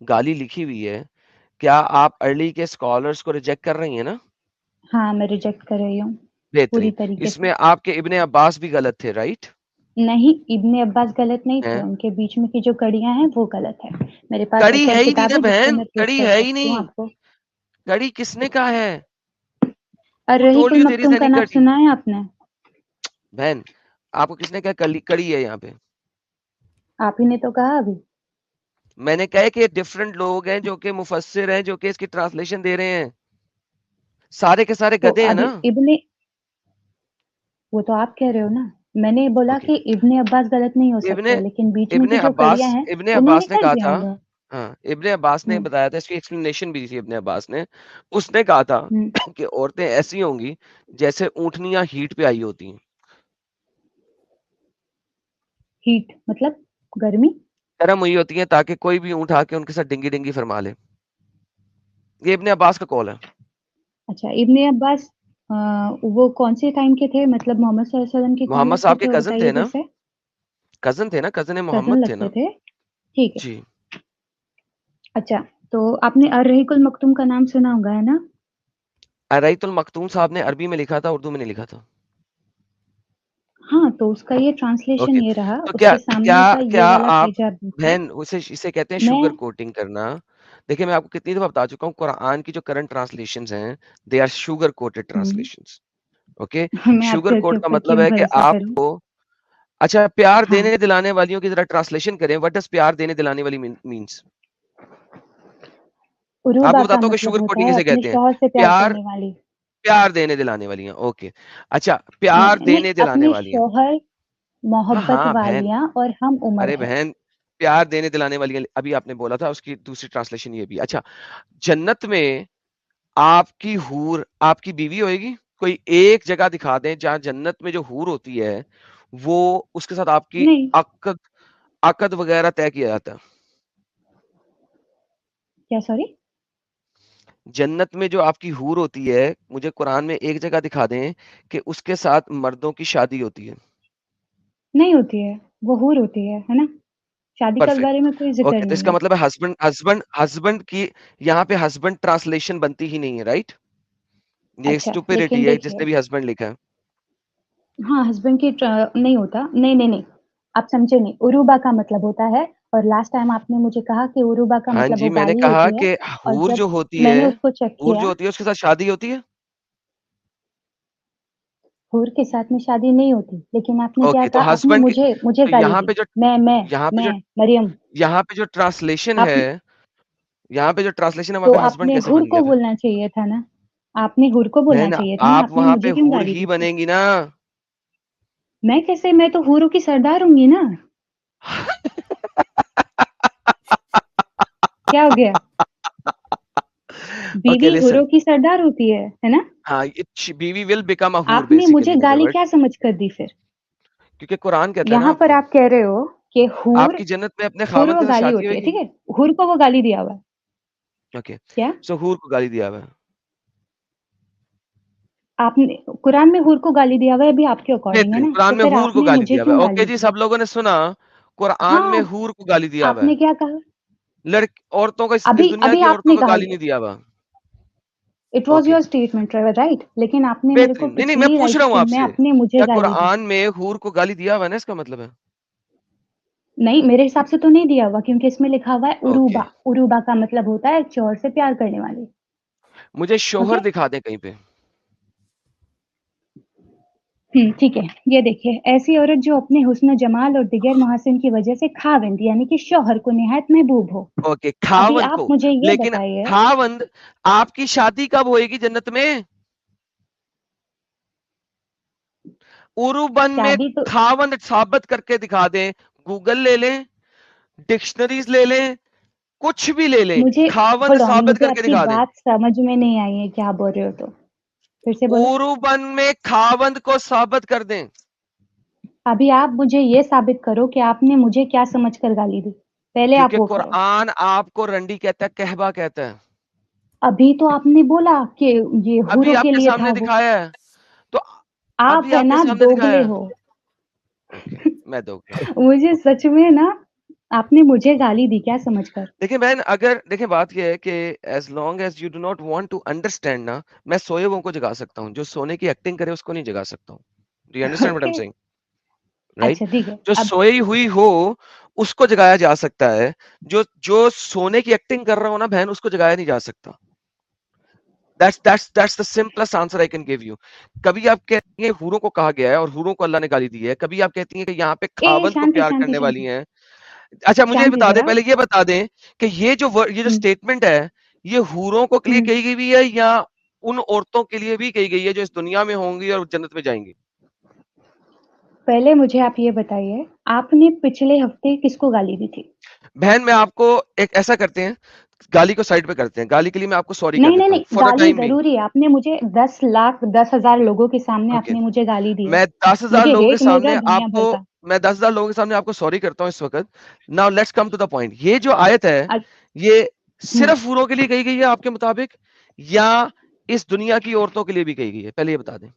गाली लिखी हुई है, क्या आप अर्ली के स्कॉलर्स को रिजेक्ट कर रही हैं ना? हाँ, मैं रिजेक्ट कर रही हूँ, पूरी बेहतरीन। तरीके से। इसमें आपके इब्ने अब्बास भी गलत थे, राइट? नहीं, इब्ने अब्बास गलत नहीं थे, हैं? उनके बीच में की जो कड़ियाँ हैं, वो गलत है। मेरे पास कड़ी एक और है ही नहीं किताब ना है, जिससे बहन, मैं प्रूव कड़ी कर है ही सकती हूँ नहीं। आपको। कड़ी किसने कहा है? Who told अर्रहीकुल you there is Maktoum का any नाम कड़ी? सुना है आपने? बहन, आपको किसने कहा कली कड़ी है यहाँ पे? आप ही ने तो कहा अभी। मैंने कहा है कि डिफरेंट लोग हैं जो कि मुफस्सिर हैं, जो कि इसकी ट्रांसलेशन दे रहे हैं। सारे के सारे तो गधे हैं अभी ना? इब्ने वो तो आप कह रहे हो ना। मैंने बोला ओके। कि इब्ने अब्बास गलत नहीं हो इब्ने सकते, लेकिन बीच में इब्ने की जो अब्बास कड़ियाँ हैं, इब्ने उन्होंने अब्बास ने कर कहा दिया था, होगा। हाँ, इब्ने अब्बास ने हुँ, बताया था, इसकी एक्सप्लेनेशन भी दी थी इब्ने अब्बास ने। उसने कहा था हुँ। कि औरतें ऐसी होंगी जैसे ऊँटनियाँ हीट पे आई होती हैं। हीट मतलब गर्मी? गर्म हुई होती हैं ताकि कोई भी ऊँट आके उनके साथ डिंगी-डिंगी फरमा ले। ये इब्ने अब्बास का कौल है। अच्छा, इब्ने अब्बास अ, वो कौन-से टाइम के थे? मतलब मोहम्मद सल्लल्लाहु अलैहि वसल्लम के कौन मोहम्मद लगते साहब थे? के थोड़ा कज़न बताइए थे ना? फिर से। कज़न थे ना, कज़न कज़न मोहम्मद थे लगते ना? थे? ठीक है। जी। अच्छा, तो आपने अर्रहीकुल मक्तूम का नाम सुना होगा, है ना? अर्रईतुल मख्तूम साहब ने अरबी में लिखा था, उर्दू में नहीं लिखा था। हाँ, तो उसका ये ट्रांसलेशन ओके, ये रहा, तो क्या उसके क्या सामने का ये क्या वाला आप पेज आप देखिए। बहन उसे इसे कहते हैं मैं शुगर कोटिंग करना। देखिए, मैं आपको कितनी दफ़ा बता चुका हूँ, कुरान की जो करंट ट्रांसलेशंस हैं, दे आर शुगर कोटेड हुँ, ट्रांसलेशंस। ओके? मैं शुगर आपके कोट का ऊपर मतलब क्यों है कि भरोसा करूँ? आपको अच्छा प्यार हाँ, देने दिलाने वालियों की ज़रा ट्रांसलेशन करें, व्हाट डज़ प्यार देने दिलाने वाली मीन्स? उरूबा आपको का बताता हूँ कि मतलब शुगर होता कोटिंग है किसे अपने कहते हैं। शौहर से प्यार प्यार करने वाली। प्यार देने दिलाने वाली हैं, ओके। अच्छा, नहीं, प्यार नहीं, देने दिलाने अपने वाली हैं। शौहर, हाँ, मोहब्बत हाँ, बहन। वालियाँ और हम उम्र अरे है। बहन, प्यार देने दिलाने वाली हैं, अभी आपने बोला था, उसकी दूसरी ट्रांसलेशन ये भी। अच्छा, जन्नत में आपकी हूर आपकी बीवी होएगी? कोई एक जगह दिखा दें जहाँ जन्नत में जो हूर होती है, वो उसके साथ आपकी नहीं, अक़द अक़द वग़ैरह तय किया जाता है। क्या सॉरी? जन्नत में जो आपकी हूर होती है, मुझे कुरान में एक जगह दिखा दें कि उसके साथ मर्दों की शादी होती है। नहीं होती है, वो हूर होती है ना? शादी के परफेक्ट। बारे में कोई ज़िक्र ओके, तो नहीं इसका है। मतलब है हस्बैंड की यहाँ पे हस्बैंड ट्रांसलेशन बनती ही नहीं है, राइट? ये अच्छा, स्टुपिडिटी लेकिन है देखिए जिसने भी हस्बैंड लिखा है। हाँ, हस्बैंड की नहीं होता। नहीं, आप समझे नहीं। उरूबा का मतलब होता है और लास्ट टाइम आपने मुझे कहा कि उरूबा का हाँ मतलब जी, वो मैंने गाली कहा होती है कि और हूर जब जो होती मैंने है उसको चेक किया, उसके साथ शादी होती है? हूर के साथ में शादी नहीं होती। लेकिन आपने क्या ओके, तो कहा? आपने हस्बैंड की मुझे तो गाली दी। यहाँ पे जो मरियम, यहाँ पे जो ट्रांसलेशन आप है यहाँ पे जो ट्रांसलेशन है वहाँ तो पे हस्बैंड आपने कैसे हुर बन को गया फिर? बोलना चाहिए था ना। आपने हुर को बोलना बहन, चाहिए था ना, आप आपने वहाँ पे मुझे क्यों हूर गाली ही दी फिर? बनेंगी ना। मैं तो हूरों की सरदार होंगी ना। क्या हो गया? ओके, बीवी लिसन। हूरों की सरदार होती है ना? हाँ, बीवी विल बिकम अ हूर आपने मुझे बेसिकली इन अदर गाली क्या वर्ड्स। समझ कर दी फिर? क्योंकि कुरान कहता है ना यहाँ पर आपको, आप कह रहे हो कि हूर आपकी जन्नत में अपने हूर खामन वो के साथ गाली शादी होती है, होगी। ठीक है? हूर को वो गाली दिया हुआ है। ओके, क्या? सो हूर को गाली दिया हुआ है। आपने कुरान में हूर को गाली दिया हुआ है, अभी आपके अकॉर्डिंग है बेहतरीन, ना? कुरान तो में फिर हूर को आपने गाली मुझे दिया हुआ क्यों है। ओके गाली जी, दी? सब लोगों ने सुना, कुरान में हाँ, हूर को गाली दिया हुआ है। आपने क्या कहा? औरतों को इस अभी दुनिया अभी की औरतों आपने को कहा गाली ये। नहीं दिया हुआ। It was okay, your statement right? लेकिन आपने मेरे को बेहतरीन। नहीं, नहीं, मैं पिछली लाइव पूछ रहा हूँ स्ट्रीम में आपसे, आपने मुझे क्या गाली दी। कुरान में हूर को गाली दिया हुआ है ना, इसका मतलब है? नहीं, मेरे हिसाब से तो नहीं दिया हुआ क्योंकि इसमें लिखा हुआ है ओके, उरूबा। उरूबा का मतलब होता है एक चोर से प्यार करने वाली। मुझे ओके? शोहर दिखा दें कहीं पे। ठीक है। ये देखिए, ऐसी औरत जो अपने हुस्न जमाल और दिगर महासिन की वजह से खाविंद यानी कि शौहर को निहायत महबूब हो। ओके, अभी खावंद आप को। मुझे ये लेकिन बताइए, खावंद, आपकी शादी कब होएगी जन्नत में? उरुबन में शादी तो खावंद साबित करके दिखा दें। गूगल ले लें, डिक्शनरीज ले लें, कुछ भी ले लें, मुझे खावंद होल्ड ऑन, साबित मुझे करके आपकी दिखा दें। बात समझ में नहीं आई है, क्या बोल रहे हो तो? फिर से बोलो। उरुबन में खावंद को साबित कर दें। अभी आप मुझे ये साबित करो कि आपने मुझे क्या समझकर गाली दी। पहले आप क्योंकि वो करो। कुरान आपको रंडी कहता है, कहबा कहता है। अभी तो आपने बोला कि ये अभी हूरों के आपके लिए था सामने वो। दिखाया है, तो आप अभी है आपके ना सामने दोगले दिखाया है। हो। ओके, मैं दोगला हूं। मुझे सच में ना आपने मुझे गाली दी क्या समझकर? देखिए बहन, अगर देखिए बात ये है कि as long as you do not want to understand ना, मैं सोए हुओं को जगा सकता हूँ, जो सोने की एक्टिंग करे उसको नहीं जगा सकता हूँ। Do you understand what I am okay, saying? Right? अच्छा ठीक है। जो अब सोई हुई हो उसको जगाया जा सकता है, जो जो सोने की एक्टिंग कर रहा हो ना बहन, उसको जगाया नहीं जा सकता। That's the simplest answer I can give you. कभी आप कहती हैं हूरों को कहा गया है और हूरों को अल्लाह ने गाली दी है, कभी आप कहती हैं कि यहाँ पे खावंद को शांति प्यार शांति करने वाली शांति हैं। अच्छा, मुझे ये शांति बता दें, जरा। पहले ये बता दें कि ये जो हम्म, स्टेटमेंट है, ये हूरों को के लिए हम्म। कही गई हुई है या उन औरतों के लिए भी कही गई है जो इस दुनिया में होंगी और जन्नत में जाएंगी? पहले मुझे आप ये बताइए, आपने पिछले हफ्ते किसको गाली दी थी? बहन, मैं आपको एक ऐसा करते हैं, गाली को साइड पे करते हैं, गाली के लिए मैं आपको सॉरी कह नहीं, नहीं, देता हूँ नहीं, फॉर द गाली टाइम बीइंग। ज़रूरी है। आपने मुझे 10 लाख 10,000 लोगों के सामने ओके, आपने मुझे गाली दी है। मैं 10,000 मुझे लोगों के हेट मिल रहा सामने है दुनिया आपको भर का। मैं 10,000 लोगों के सामने आपको सॉरी करता हूँ इस वक्त। Now let's come to the point. ये जो आयत है, अ, ये हुँ, सिर्फ हूरों के लिए कही गई है आपके मुताबिक, या इस दुनिया की औरतों के लिए भी कही गई है? पहले ये बता दें।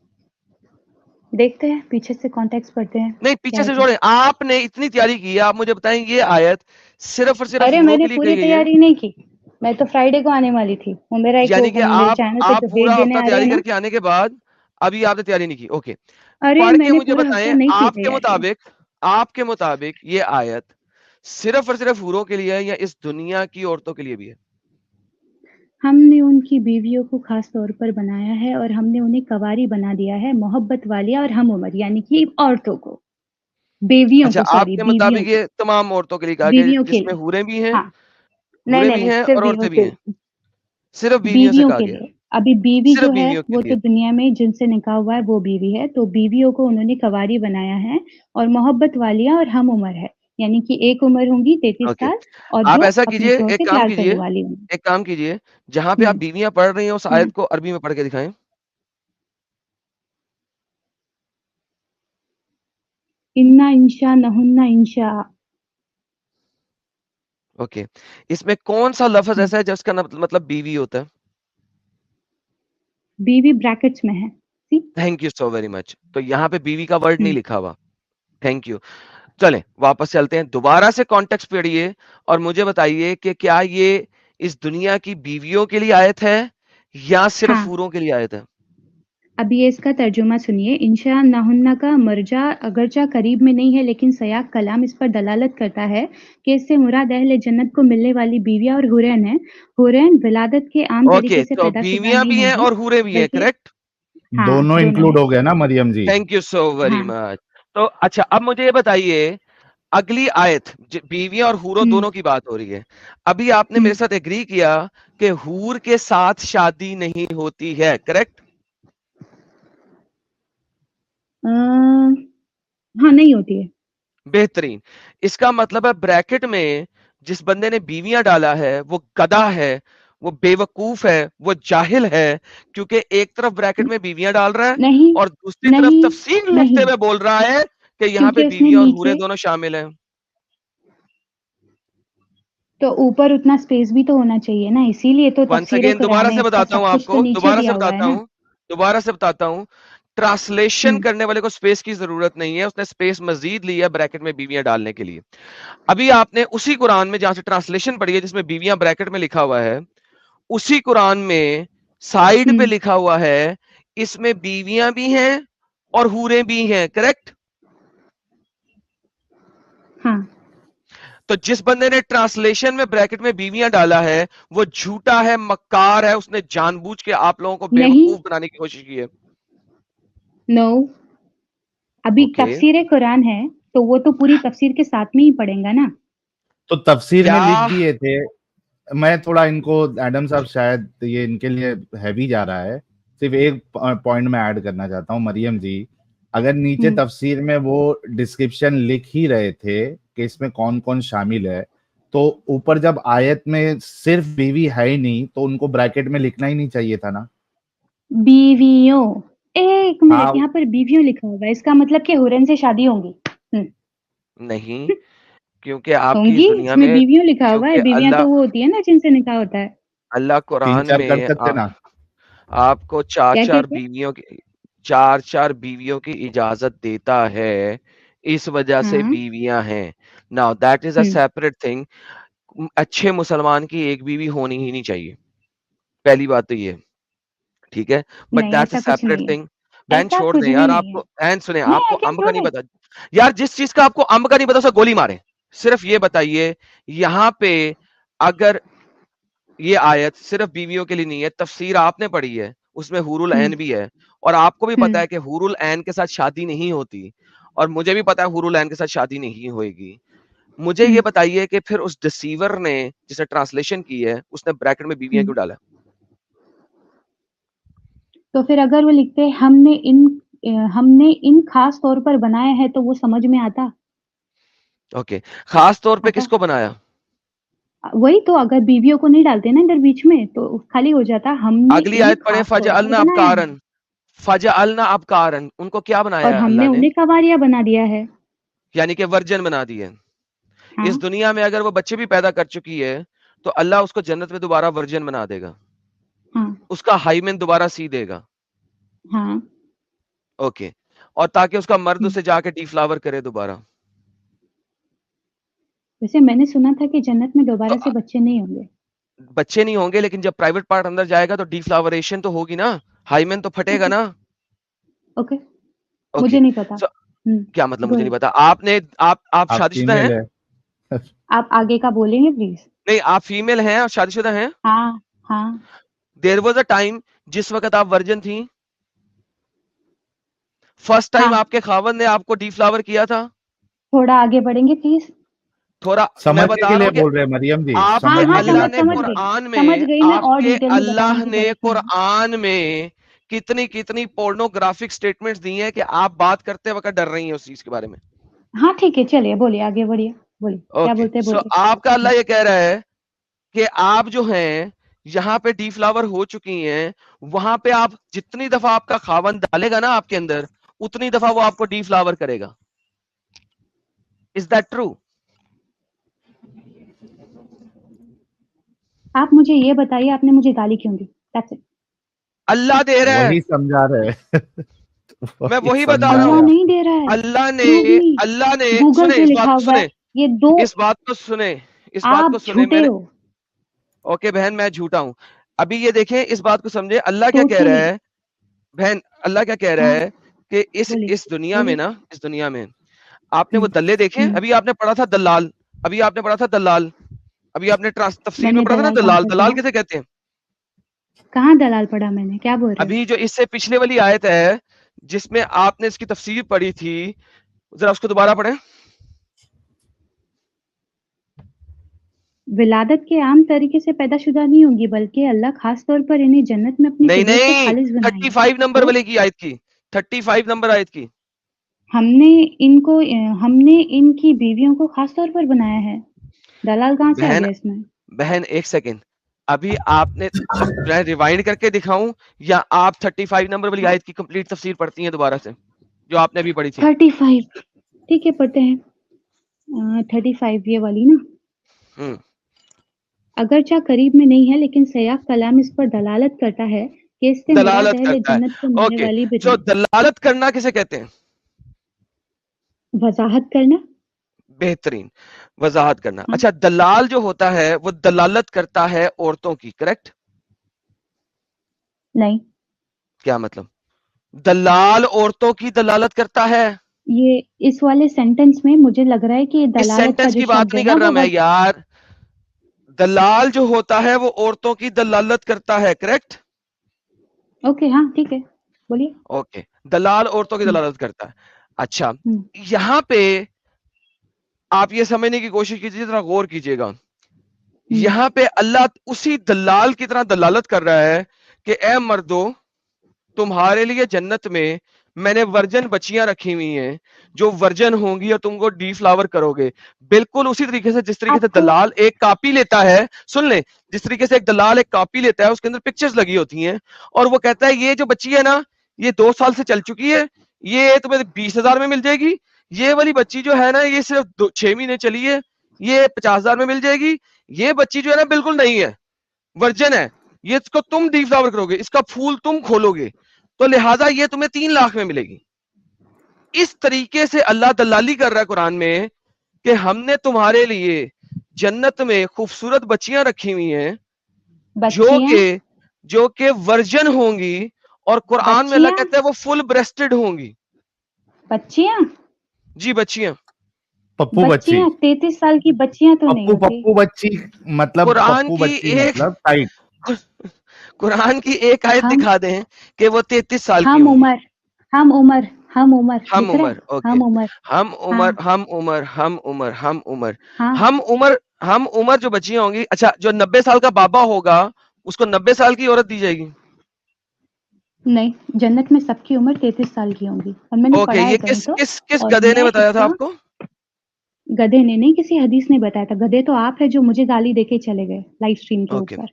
देखते हैं, पीछे से कॉन्टेक्स्ट पढ़ते हैं, नहीं, क्या पीछे है से क्या? जोड़े। आपने इतनी तैयारी की है, आप मुझे बताएं ये आयत सिर्फ और सिर्फ अरे, हूरों मैंने के लिए पूरी कही गई है? तैयारी नहीं की। मैं तो फ्राइडे को आने वाली थी। वो मेरा एक यानी वो कि मेरे आप चैनल पे आप जो हेट पूरा देने हफ्ता आ रहे हैं तैयारी ना। करके आने के बाद अभी आपने तैयारी नहीं की। ओके, अरे, पढ़ के मैंने मुझे पूरा हफ्ता बताएं, नहीं की आपके तैयारी। मुताबिक आपके मुताबिक ये आयत सिर्फ और सिर्फ हूरों के लिए है या इस दुनिया की औरतों के लिए भी है? हमने उनकी बीवियों को खास तौर पर बनाया है और हमने उन्हें कवारी बना दिया है, मोहब्बत वालिया और हम उम्र यानी कि औरतों को। बीवियों अच्छा, को सॉरी आपके बीवियों मुताबिक को। ये तमाम औरतों के लिए कहा गया, बीवियों के जिसमें लिए। हूरें भी हैं, हाँ। नहीं, नहीं, नहीं, सिर्फ़ और बीवियों औरतें भी के हैं? सिर्फ बीवियों से बीवियों कहा के गया? लिए। अभी बीवी सिर्फ जो है, बीवियों के वो लिए? तो दुनिया में जिनसे निकाह हुआ है, वो बीवी है। तो बीवियों को उन्होंने कवारी बनाया है और मोहब्बत वालिया और हम उम्र है। यानी कि एक उम्र होंगी 33 ओके, साल और आप जो ऐसा अपने कीजिए, शौहर एक से काम प्यार करने कीजिए, वाली होंगी। एक काम कीजिए, जहां पे हुँ, आप बीवियां पढ़ रही हैं उस हुँ। आयत को अरबी में पढ़ के दिखाएं। इन्ना इंशा नहुन्ना इंशा। ओके, इसमें कौन सा लफ्ज ऐसा है जिसका मतलब बीवी होता है? बीवी ब्रैकेट्स में है। See? Thank you so very much. तो यहाँ पे बीवी का वर्ड नहीं हम्म, लिखा हुआ। Thank you. चलें वापस चलते हैं, दोबारा से कॉन्टेक्स्ट पढ़िए और मुझे बताइए कि क्या ये इस दुनिया की बीवियों के लिए आयत है या सिर्फ हाँ, हूरों के लिए आयत है? अभी ये इसका तर्जुमा सुनिए। इंशा नाहुन्ना का मर्जा अगरचा करीब में नहीं है, लेकिन सयाक कलाम इस पर दलालत करता है कि इससे मुराद अहले जन्नत को मिलने वाली बीवियां और हुरैन है। हुरैन विलादत के आम ओके, तरीके से तो पैदाशुदा बीवियां नहीं भी हैं होंगी, और हूरें भी हैं, बल्कि करेक्ट? हाँ, दोनों दोनों इंक्लूड है। हो गए ना मरियम जी? थैंक यू सो वेरी हाँ, मच। तो अच्छा, अब मुझे ये बताइए, अगली आयत बीवियां और हूरों हुँ, दोनों की बात हो रही है। अभी आपने हुँ। मेरे साथ एग्री किया कि हूर के साथ शादी नहीं होती है, करेक्ट? हाँ, नहीं होती है। बेहतरीन। इसका मतलब है ब्रैकेट में जिस बंदे ने बीवियां डाला है वो गधा है, वो बेवकूफ है, वो जाहिल है, क्योंकि एक तरफ ब्रैकेट में बीवियां डाल रहा है नहीं, और दूसरी तरफ नहीं, तफसीर लिखते नहीं, हुए बोल रहा है कि यहाँ पे क्योंकि उसने बीवियां और हूरें नीचे दोनों शामिल हैं। तो ऊपर उतना स्पेस भी तो होना चाहिए ना, इसीलिए तो वंस तफ़सीर अगेन कुरान दोबारा है, से इसका बताता हूं सब कुछ तो आपको, नीचे दिया हुआ है ना। दोबारा से बताता हूं, ट्रांसलेशन हुँ, करने वाले को स्पेस की जरूरत नहीं है, उसने स्पेस मजीद ली है ब्रैकेट में बीवियां डालने के लिए। अभी आपने उसी कुरान में जहां से ट्रांसलेशन पढ़ी है जिसमें बीवियां ब्रैकेट में लिखा हुआ है, उसी कुरान में साइड हुँ, पे लिखा हुआ है इसमें बीवियां भी हैं और हूरें भी हैं, करेक्ट? हाँ, तो जिस बंदे ने ट्रांसलेशन में ब्रैकेट में बीवियां डाला है वो झूठा है, मक्कार है, उसने जानबूझ के आप लोगों को नहीं, बेवकूफ बनाने की कोशिश की है। नो, अभी ओके, तफ़सीर कुरान है, तो वो तो पूरी तफ़सीर के साथ में ही पढ़ेगा ना। तो तफसीर में क्या? लिख दिए थे। मैं थोड़ा इनको, एडम साहब शायद ये इनके लिए हैवी जा रहा है। सिर्फ एक पॉइंट में ऐड करना चाहता हूँ मरियम जी, अगर नीचे हुँ, तफसीर में वो डिस्क्रिप्शन लिख ही रहे थे कि इसमें कौन कौन शामिल है, तो ऊपर जब आयत में सिर्फ बीवी है ही नहीं तो उनको ब्रैकेट में लिखना ही नहीं चाहिए था ना? बीवियों, 1 मिनट, हाँ, यहाँ पर बीवियों लिखा हुआ है, इसका मतलब कि हुरैन से शादी होंगी। हुँ, नहीं, क्योंकि आपकी इस होंगी, दुनिया इसमें में, बीवियों लिखा हुआ क्योंकि है, बीवियाँ अल्लाह तो वो होती है ना जिनसे निकाह होता है। अल्लाह तीन कुरान चार कर में सकते ना? आपको चार क्या, क्या, चार क्या? बीवियों की चार चार बीवियों की इजाजत देता है, इस वजह से हाँ, बीवियां हैं। Now that is a hmm, separate thing. अच्छे मुसलमान की एक बीवी होनी ही नहीं चाहिए, पहली बात तो ये, ठीक है? बट नहीं दैट्स अ ऐसा कुछ सेपरेट नहीं है, थिंग। बहन ऐसा छोड़ कुछ दें भी यार, नहीं है। आपको बहन सुने, नहीं, आपको आई कैन अंब का प्रूव नहीं इट। पता। यार जिस चीज का आपको अंब का नहीं पता उसे गोली मारे। सिर्फ ये बताइए, यहाँ पे अगर ये आयत सिर्फ बीवियों के लिए नहीं है, तफसीर आपने पढ़ी है, उसमें हुरुल हुँ, ऐन भी है और आपको भी हुँ, पता है कि हुरुल ऐन के साथ शादी नहीं होती और मुझे भी पता है हुरुल ऐन के साथ शादी नहीं होएगी। मुझे हुँ। ये बताइए कि फिर उस डिसीवर ने जिसने ट्रांसलेशन की है उसने ब्रैकेट में बीवियां हुँ, क्यों डाला? तो फिर अगर वो लिखते हमने इन ख़ास तौर पर बनाया है तो वो समझ में आता? ओके, खास तौर पे आता? किसको बनाया? वही तो, अगर बीवियों को नहीं डालते ना इधर बीच में तो खाली हो जाता, हमने अगली इन आयत पढ़े, ख़ास तौर पर बनाया है फजअलना अबकारन, उनको क्या और बनाया है हमने अल्लाह ने? उन्हें कवारियाँ बना दिया है। यानी कि वर्जन बना दिए। हाँ, इस दुनिया में अगर वो बच्चे भी पैदा कर चुकी है तो अल्लाह उसको जन्नत में दोबारा वर्जन बना देगा, हाँ, उसका हाइमेन दोबारा सी देगा। हाँ। ओके, और ताकि उसका मर्द हुँ, उसे जाके डीफ्लावर करे दोबारा। वैसे मैंने सुना था कि जन्नत में तो दोबारा से बच्चे नहीं होंगे। बच्चे नहीं होंगे लेकिन जब प्राइवेट पार्ट अंदर जाएगा तो डीफ्लावरेशन तो होगी ना, हाइमेन तो फटेगा ओके, ना। ओके, मुझे ओके, नहीं पता। सो हुँ, क्या मतलब गो मुझे नहीं अहेड। पता? आपने आप आप शादीशुदा फीमेल हैं? है। आप आगे का बोलेंगे प्लीज़? नहीं, आप फीमेल हैं और शादीशुदा हैं? हाँ, हाँ, देयर वाज अ टाइम जिस वक्त आप वर्जिन थी, फर्स्ट टाइम हाँ। आपके खावंद ने आपको डीफ्लावर किया था? थोड़ा आगे बढ़ेंगे प्लीज़? थोड़ा मैं समझने बता के रहा लिए हूँ कि बोल रहे हैं मरियम जी, हाँ, आपके हाँ, समझने के लिए अल्लाह समझ ने बताना समझ चाह गई। रहे हैं। कुरान समझ में गई मैं, और आपके डिटेल में बताने अल्लाह की ने कोशिश करूँगी। कुरान में कितनी कितनी पोर्नोग्राफिक स्टेटमेंट्स दी हैं कि आप बात करते वक्त डर रही हैं उस चीज के बारे में। हाँ, ठीक है, चलिए बोलिए, आगे बढ़िए, बोलिए, क्या ओके, बोलते हैं सो बोलिए। आपका हुँ, अल्लाह ये कह रहा है कि आप जो हैं यहाँ पे डीफ्लावर हो चुकी हैं, वहां पे आप जितनी दफा आपका खावन डालेगा ना आपके अंदर उतनी दफा वो आपको डीफ्लावर करेगा। Is that true? आप मुझे ये बताइए आपने मुझे गाली क्यों दी? That's it. अल्लाह दे रहा है, वही समझा रहे हैं। मैं वही बता रहा अल्लाह हूँ। नहीं दे रहा है। अल्लाह प्रूव मी। ने गूगल सुने, पे इस लिखा बात को हुआ है। सुने, ये 2 इस बात को सुने, इस बात को आप सुने। झूठे मैंने, हो ओके बहन मैं झूठा हूँ। अभी ये देखें, इस बात को समझे, अल्लाह क्या कह रहा टोटली। है बहन, अल्लाह क्या कह रहा हाँ, है कि बोलिए, इस दुनिया में बोलिए। ना, इस दुनिया में आपने वो हुँ, दल्ले देखे? हुँ। अभी आपने पढ़ा था दलाल, अभी आपने पढ़ा था दलाल, अभी आपने तफसीर में मैंने पढ़ा था ना दलाल कहाँ दलाल, पे दलाल पढ़ा? किसे कहते हैं? कहाँ दलाल पढ़ा मैंने? क्या बोल रहे हो? अभी जो इससे पिछले वाली आयत है जिसमें आपने इसकी तफसीर पढ़ी थी, जरा उसको दोबारा पढ़ें। विलादत के आम तरीके से पैदाशुदा नहीं होंगी, बल्कि अल्लाह खास तौर पर इन्हें जन्नत में अपनी नहीं कुदरत से नहीं, खालिस बनाएगा। 35 नंबर तो वाले की आयत की, 35 नंबर आयत की। हमने इनकी बीवियों को खास तौर पर बनाया है। दलाल कहाँ से आ बहन, गया इसमें? बहन एक सेकंड, अभी आपने मैं रिवाइंड करके दिखाऊं या आप 35 नंबर वाली आयत की कंप्लीट तफसीर पढ़ती हैं दोबारा से, जो आपने अभी पढ़ी थी? 35 ठीक है, पढ़ते हैं। 35 ये वाली ना? हम्म, अगरचा करीब में नहीं है, लेकिन सयाक कलाम इस पर दलालत करता है कि इससे मुराद दलालत अहले करता है। जन्नत को मिलने ओके, वाली सो बिजली। दलालत करना किसे कहते हैं? वजाहत करना। बेहतरीन, वजाहत करना। हाँ, अच्छा, दलाल जो होता है वो दलालत करता है औरतों की, करेक्ट? नहीं, क्या मतलब? दलाल औरतों की दलालत करता है? ये इस वाले सेंटेंस में मुझे लग रहा है कि ये इस दलालत का सेंटेंस जो की बात शब्द है नहीं ना कर रहा वो मैं वज यार, दलाल जो होता है वो औरतों की दलालत करता है, करेक्ट? ओके, हाँ, ठीक है। बोलिए। ओके, दलाल औरतों की हुँ, दलालत करता है। अच्छा, हुँ, यहां पे आप ये समझने की कोशिश कीजिए, जरा गौर कीजिएगा। हुँ। यहां पे अल्लाह उसी दलाल की तरह दलालत कर रहा है कि ए मर्दो, तुम्हारे लिए जन्नत में मैंने वर्जन बच्चियां रखी हुई हैं जो वर्जन होंगी और तुमको डीफ्लावर करोगे। बिल्कुल उसी तरीके से जिस तरीके से आपको दलाल एक कॉपी लेता है, सुन ले, जिस तरीके से एक दलाल एक कॉपी लेता है, उसके अंदर पिक्चर्स लगी होती हैं और वो कहता है ये जो बच्ची है ना, ये 2 साल से चल चुकी है, ये तुम्हें 20,000 में मिल जाएगी। ये वाली बच्ची जो है ना, ये सिर्फ 6 महीने चली है, ये 50,000 में मिल जाएगी। ये बच्ची जो है ना बिल्कुल नहीं है, वर्जन है, ये इसको तुम डीफ्लावर करोगे, इसका फूल तुम खोलोगे, तो लिहाजा ये तुम्हें 3 लाख में मिलेगी। इस तरीके से अल्लाह दलाली कर रहा है कुरान में कि हमने तुम्हारे लिए जन्नत में खूबसूरत बच्चियां रखी हुई हैं बच्चियाँ जो कि वर्जन होंगी, और कुरान में अल्लाह बच्चियाँ कहता है वो फुल ब्रेस्टेड होंगी। बच्चियाँ जी, बच्चियां। पप्पू बच्ची, बच्चियाँ 33 साल की बच्चियाँ तो नहीं पप्पू होती। पप्पू बच्ची, मतलब कुरान पप्पू की बच्ची एक मतलब टाइट। कुरान की एक आयत हम दिखा दें कि वो 33 साल की हम होंगी। उमर हम उमर हम उमर हम दिख रहा है? उमर, ओके, हम उमर। हम हाँ, उमर, हम उमर, हम उमर, हम उमर, हाँ। हम उमर, हम उमर जो बच्चियां होंगी। अच्छा, जो 90 साल का बाबा होगा उसको 90 साल की औरत दी जाएगी? नहीं, जन्नत में सबकी उम्र 33 साल की होंगी और मैंने ओके, पढ़ा है ये कहीं तो। किस और गधे ने मैं बताया था इसका आपको? गधे ने नहीं, किसी हदीस ने बताया था। गधे तो आप है जो मुझे गाली देके चले गए लाइव स्ट्रीम के ओके, ऊपर।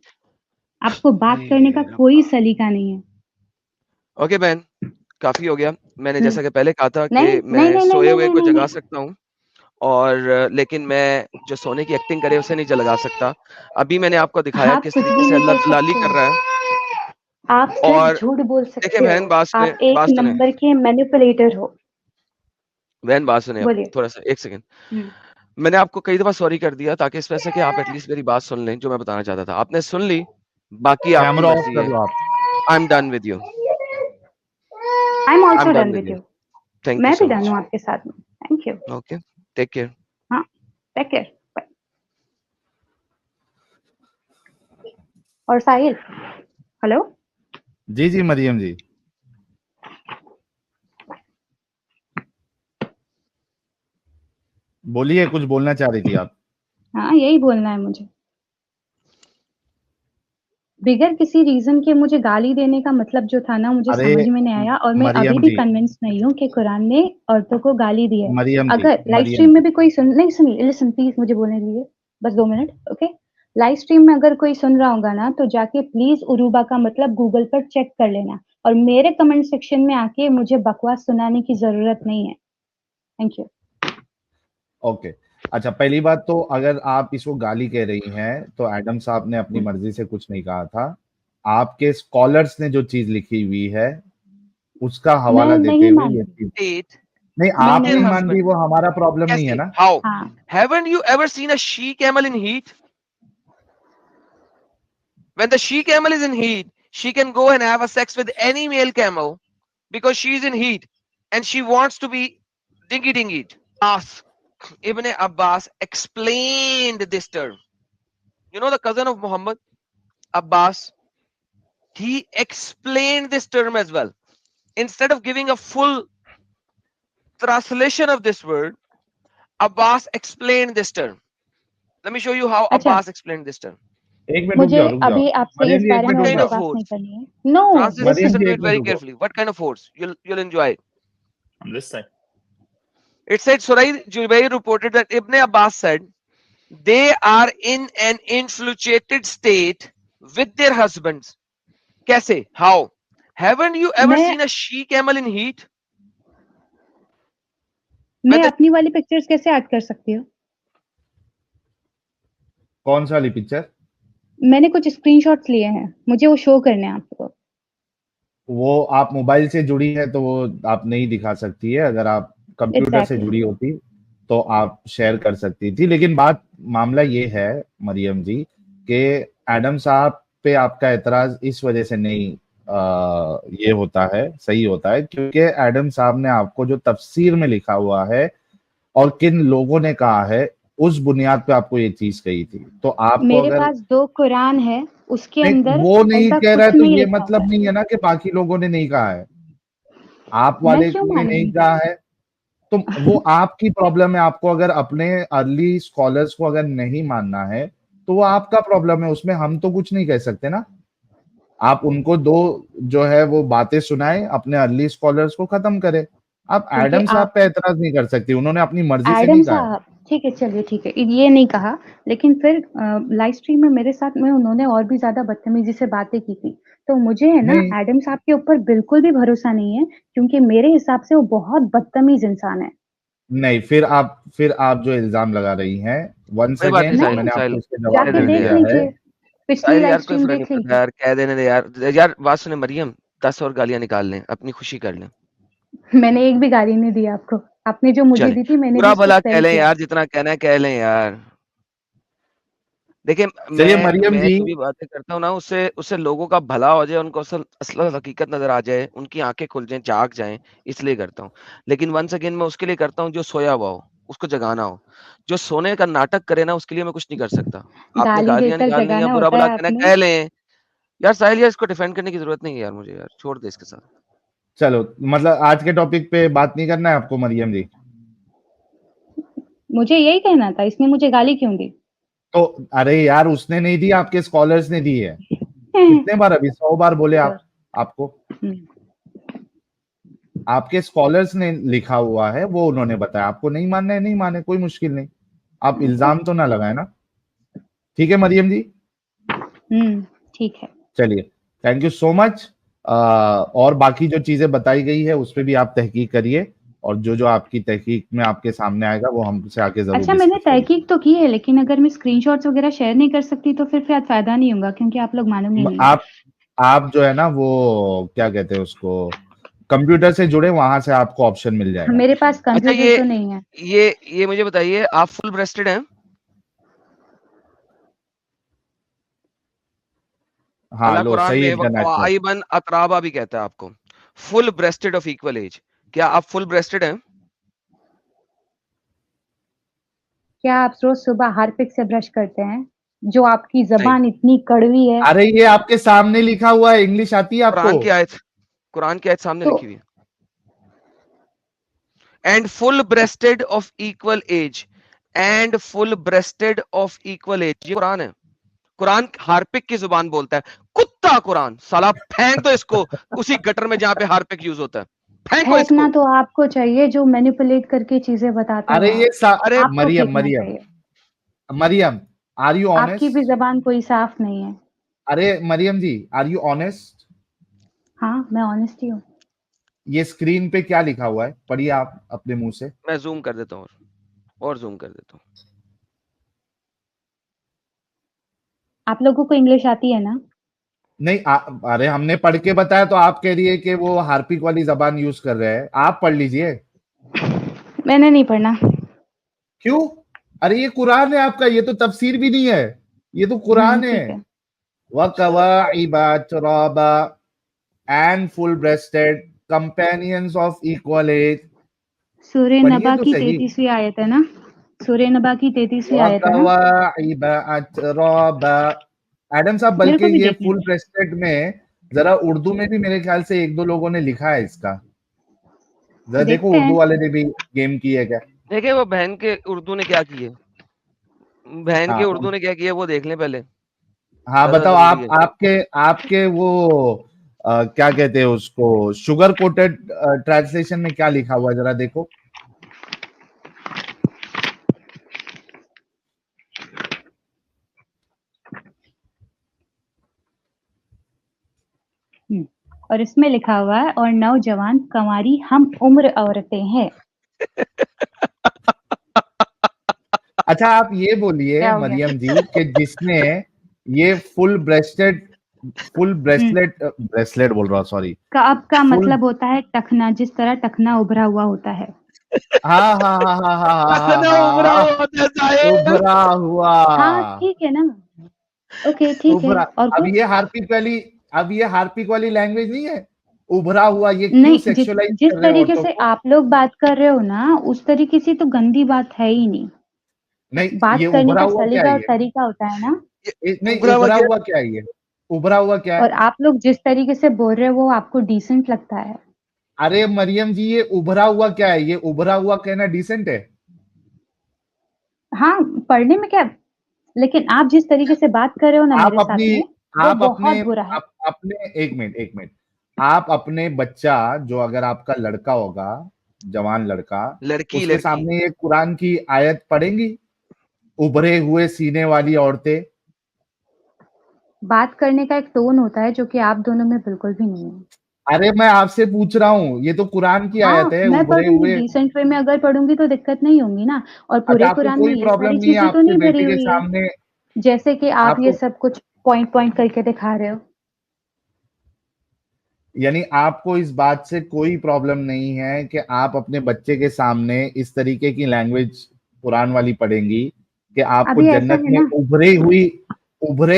आपको बात करने का हे कोई रब्बा। सलीका नहीं है। ओके बहन, काफी हो गया। मैंने हुँ। जैसा कि पहले कहा था नहीं, कि नहीं, मैं नहीं, नहीं, सोए नहीं, हुए नहीं, को नहीं, जगा नहीं। सकता हूँ, और लेकिन मैं जो सोने की एक्टिंग करे उसे नहीं जगा सकता। अभी मैंने आपको दिखाया आप किस कुछ तरीके भी से नहीं अल्लाह कर दलाली सकते कर हो। रहा है। आप सिर्फ और झूठ बोल देखिए सकते बहन, हो। आप एक बात सुने, नंबर के मैनिपुलेटर हो। बहन बात सुने, आप बोलिए। थोड़ा सा एक सेकंड। हुँ। मैंने आपको कई दफा सॉरी कर दिया ताकि इस वजह से कि आप एटलीस्ट मेरी बात सुन लें जो मैं बताना चाहता था। आपने सुन ली, बाकी आपकी कैमरा ऑफ मर्जी कर है। लो आप। I am done with you, I am I also am done done with with you. You. Thank you मैं भी सो डन मच। हूँ आपके साथ में। Thank you. Okay, take care. हाँ, टेक केयर। बाय। और साहिल, हेलो? जी जी मरियम जी, बोलिए, कुछ बोलना चाह रही थी आप। हाँ, यही बोलना है मुझे। बिगर किसी रीज़न के मुझे गाली देने का मतलब जो था ना, मुझे अरे समझ में नहीं आया और मैं अभी मरियम भी जी, कन्विंस नहीं हूँ कि कुरान ने औरतों को गाली दी है। मरियम जी, अगर लाइव मरियम स्ट्रीम में जी, भी कोई सुनिए, लिसन प्लीज़ मुझे बोलने दीजिए, बस 2 मिनट, ओके? लाइव स्ट्रीम में अगर कोई सुन रहा होगा ना, तो जाके प्लीज़ उरूबा का मतलब गूगल पर चेक कर लेना और मेरे कमेंट सेक्शन में आके मुझे बकवास सुनाने की ज़रूरत नहीं है। Thank you. ओके। अच्छा, पहली बात तो अगर आप इसको गाली कह रही हैं तो एडम साहब ने अपनी मर्जी से कुछ नहीं कहा था। आपके स्कॉलर्स ने जो चीज लिखी हुई है उसका हवाला मैं देते नहीं हुए मान ये रही, चीज State नहीं, मैं आप नहीं नहीं मान मान रही, husband. वो हमारा प्रॉब्लम नहीं है कैसे? ना। How? हाँ, Haven't you ever seen a she camel in heat? When the she camel is in heat, she can go and have a sex with any male camel because she is in heat and she wants to be dingy. Ask Ibn Abbas explained this term. You know the cousin of Muhammad, Abbas, he explained this term as well. Instead of giving a full translation of this word, Abbas explained this term. Let me show you how अच्छा, Abbas explained this term. एक minute मुझे रुक जाओ अभी आपसे मरियम इस जी, एक बारे मिनट में What रुक और kind जाओ, of बात नहीं words? करनी है। No, Francis, this Mariam is listen जी to एक it मिनट very रुको। carefully. What kind of words? You'll enjoy it. I'm listening. It said Suraid Jubayr reported that Ibn Abbas said they are in an infatuated state with their husbands. Kaise? How? Haven't you ever मैं seen a she camel in heat? मैं When the अपनी वाली pictures कैसे add कर सकती हूँ? कौन सा वाली पिक्चर? मैंने कुछ स्क्रीनशॉट्स लिए हैं, मुझे वो शो करने हैं आपको। वो आप मोबाइल से जुड़ी है तो वो आप नहीं दिखा सकती है। अगर आप कंप्यूटर से एग्जैक्टली, जुड़ी होती तो आप शेयर कर सकती थी। लेकिन मामला ये है मरियम जी कि एडम साहब पे आपका एतराज इस वजह से नहीं ये होता है, सही होता है, क्योंकि एडम साहब ने आपको जो तफसीर में लिखा हुआ है और किन लोगों ने कहा है उस बुनियाद पे आपको ये चीज कही थी। तो आपको मेरे अगर पास 2 कुरान है, उसके नहीं, अंदर वो नहीं ऐसा कह रहा है कुछ तो नहीं ये लिखा हुआ मतलब है। नहीं है ना कि बाकी लोगों ने नहीं कहा है। आप मैं वाले क्यों ने नहीं मानूंगी? कहा है तो वो आपकी प्रॉब्लम है। आपको अगर अपने अर्ली स्कॉलर्स को अगर नहीं मानना है तो वो आपका प्रॉब्लम है, उसमें हम तो कुछ नहीं कह सकते ना। आप उनको दो जो है वो बातें सुनाए, अपने अर्ली स्कॉलर्स को खत्म करे। आप क्योंकि एडम साहब आप पे एतराज नहीं कर सकती, उन्होंने अपनी मर्जी से एडम नहीं कहा है। साहब, ठीक है, चलिए ठीक है, ये नहीं कहा, लेकिन फिर लाइव स्ट्रीम में मेरे साथ में उन्होंने और भी ज्यादा बदतमीजी से बातें की थी। तो मुझे है ना नहीं एडम साहब के ऊपर बिल्कुल भी भरोसा नहीं है, क्योंकि मेरे हिसाब से वो बहुत बदतमीज इंसान है। नहीं, फिर आप जो इल्जाम लगा रही हैं, वंस कोई बात नहीं अगेन साहिल, नहीं, मैंने साहिल आपको इसके कह जवाब जाके दे देने दे देख दिया यार। है। लीजिए, पिछली साहिल लाइव यार कोई स्ट्रीम फर्क देख नहीं पड़ता लीजिए। यार, कह देने दे यार। यार बात सुने मरियम, 10 और गालियां निकाल लें, अपनी खुशी कर लें। मैंने एक भी गाली नहीं दी आपको, आपने जो मुझे चले, दी थी मैंने भी बुरा उसको भला कह सही लें किया। यार, जितना कहना है कह लें यार। देखिए चलिए मैं मरियम मैं जी, जो भी बातें करता हूँ ना, उससे उससे लोगों का भला हो जाए, उनको असल असल हकीकत नजर आ जाए, उनकी आंखें खुल जाएं, जाग जाएं, इसलिए करता हूँ। लेकिन वंस अगेन मैं उसके लिए करता हूँ जो सोया हुआ हो उसको जगाना हो। जो सोने का नाटक करे ना, उसके लिए मैं कुछ नहीं कर सकता। आपने गाली गालियां देकर निकालनी या जगाना बुरा होता भला है कहना आपने। कह लें। यार साहिल यार, इसको डिफेंड करने की जरूरत नहीं है यार, मुझे यार छोड़ दे इसके साथ। चलो मतलब आज के टॉपिक पे बात नहीं करना है आपको मरियम जी? मुझे यही कहना था, इसने मुझे गाली क्यों दी? तो अरे यार, उसने नहीं दी, आपके स्कॉलर्स ने दी है। कितने बार, अभी 100 बार बोले तो, आपको हम्म, आपके स्कॉलर्स ने लिखा हुआ है, वो उन्होंने बताया। आपको नहीं मानना है, नहीं माने, कोई मुश्किल नहीं। आप इल्जाम तो ना लगाए ना। ठीक है मरियम जी, ठीक है। चलिए, थैंक यू सो मच। और बाकी जो चीजें बताई गई है उस पर भी आप तहकीक करिए, और जो जो आपकी तहकीक में आपके सामने आएगा वो हमसे आके जरूर अच्छा, मैंने डिस्कस करिए। तहकीक तो की है, लेकिन अगर मैं स्क्रीनशॉट्स वगैरह शेयर नहीं कर सकती तो फिर फायदा नहीं होगा, क्योंकि आप लोग मानोगे नहीं। आप जो है ना वो क्या कहते हैं उसको, कंप्यूटर से जुड़े, वहां से आपको ऑप्शन मिल जाएगा। मेरे पास अच्छा कंप्यूटर तो नहीं है। ये मुझे बताइए, आप फुल ब्रेस्टेड हैं? हाँ, अल्लाह लो कुरान सही में इंटरनेट पर। वक़वाइबन अतराबा भी कहता है आपको, full breasted of equal age. क्या आप फुल ब्रेस्टेड हैं? क्या आप रोज सुबह हार्पिक से ब्रश करते हैं? जो आपकी नहीं, जबान इतनी कड़वी है। अरे ये आपके सामने लिखा हुआ है, इंग्लिश आती है आपको? कुरान की आयत सामने तो लिखी हुई है। And full breasted of equal age, and full breasted of equal age, ये कुरान है। कुरान हार्पिक की जुबान बोलता है। कुत्ता कुरान, साला फेंक दो इसको उसी गटर में जहां पे हार्पिक यूज होता है, फेंको इसको। फेंकना तो आपको चाहिए जो मैनिपुलेट करके चीजें बताते हो अरे ये आप। अरे आपको मरियम फेंकना मरियम चाहिए। मरियम, आर यू आपकी भी ऑनेस्ट? जबान कोई साफ नहीं है। अरे मरियम जी, आर यू ऑनेस्ट? हाँ, मैं ऑनेस्ट ही हूँ। ये स्क्रीन पे क्या लिखा हुआ है, पढ़िए आप अपने मुंह से। मैं जूम कर देता हूँ, और जूम कर देता हूँ। आप लोगों को इंग्लिश आती है ना? नहीं अरे हमने पढ़ के बताया तो आप कह रही है कि वो हार्पिक वाली जबान यूज कर रहे हैं। आप पढ़ लीजिए। मैंने नहीं पढ़ना। क्यों? अरे ये कुरान है आपका, ये तो तफसीर भी नहीं है, ये तो कुरान है। ठीक है। वकवाइबा तुराबा and full breasted companions of equal age. सूरह पढ़िए नबा तो की सही। 33वीं आयत है ना? सूरह नबा की 33वीं आयत है ना? वकवाइबा तुराबा। एडम साहब, मेरे बल्कि को भी ये देखने फुल दो। ब्रेस्टेड में जरा उर्दू में भी मेरे ख्याल से एक दो लोगों ने लिखा है इसका। जरा देखो देखते उर्दू हैं। वाले ने भी गेम की है क्या? देखिए वो बहन के उर्दू ने क्या किए, बहन के हाँ उर्दू ने क्या किया वो देख लें पहले, हाँ, ज्यादा बताओ। जरूरी है। आपके आपके वो क्या कहते हैं उसको, शुगर कोटेड ट्रांसलेशन में क्या लिखा हुआ है, जरा देखो। और इसमें लिखा हुआ है, और नौजवान कंवारी हम उम्र औरतें हैं। अच्छा, आप ये बोलिए क्या हो गया? मरियम जी कि जिसने ये फुल ब्रेसलेट ब्रेसलेट बोल रहा हूँ, सॉरी। का फुल, मतलब होता है टखना, जिस तरह टखना उभरा हुआ होता है। हाँ हाँ हाँ हाँ हाँ हाँ टखना हाँ उभरा हाँ, हुआ होता है साहिब। उभरा हुआ। हाँ ठीक है ना? ओके ठीक है। उभरा। और अब कुछ ये हार्पिक वाली, अब ये हार्पिक वाली लैंग्वेज नहीं है। उभरा हुआ, ये क्यों नहीं। सेक्सुअलाइज जिस कर रहे हैं तरीके औरतों से को? आप लोग बात कर रहे हो ना, उस तरीके से तो गंदी बात है ही नहीं। नहीं, बात ये करने उभरा का हुआ क्या सलीका है और ये? तरीका होता है ना। नहीं, उभरा हुआ उभरा क्या? हुआ क्या है ये? उभरा हुआ क्या और है? आप लोग जिस तरीके से बोल रहे हो वो आपको डिसेंट लगता है। अरे मरियम जी, ये उभरा हुआ क्या है? ये उभरा हुआ कहना डिसेंट है? हाँ, पढ़ने में क्या, लेकिन आप जिस तरीके से बात कर रहे हो ना आप मेरे अपनी साथ में, वो आप अपने बहुत बुरा है। अपने एक मिनट, एक मिनट। आप अपने बच्चा, जो अगर आपका लड़का होगा, जवान लड़का, लड़की उसके लड़की सामने ये कुरान की आयत पढ़ेंगी, उभरे हुए सीने वाली औरतें? बात करने का एक टोन होता है जो कि आप दोनों में बिल्कुल भी नहीं है। अरे मैं आपसे पूछ रहा हूँ, ये तो कुरान की हाँ, आयत है, मैं उभरे पढ़ूँगी हुए। डिसेंट वे में, अगर पढ़ूँगी तो दिक्कत नहीं होगी ना। और अच्छा, पूरे आपको कुरान में कोई ये प्रॉब्लम सारी नहीं है चीज़ें तो आपके नहीं भरी बेटे के हुई है, सामने? जैसे कि आप ये आपको, सब कुछ पॉइंट करके दिखा रहे हो। यानी आपको इस बात से कोई प्रॉब्लम नहीं है कि आप अपने बच्चे के सामने इस तरीके की लैंग्वेज कुरान वाली पढ़ेंगी कि आपको अभी ऐसा जन्नत है में ना, उभरे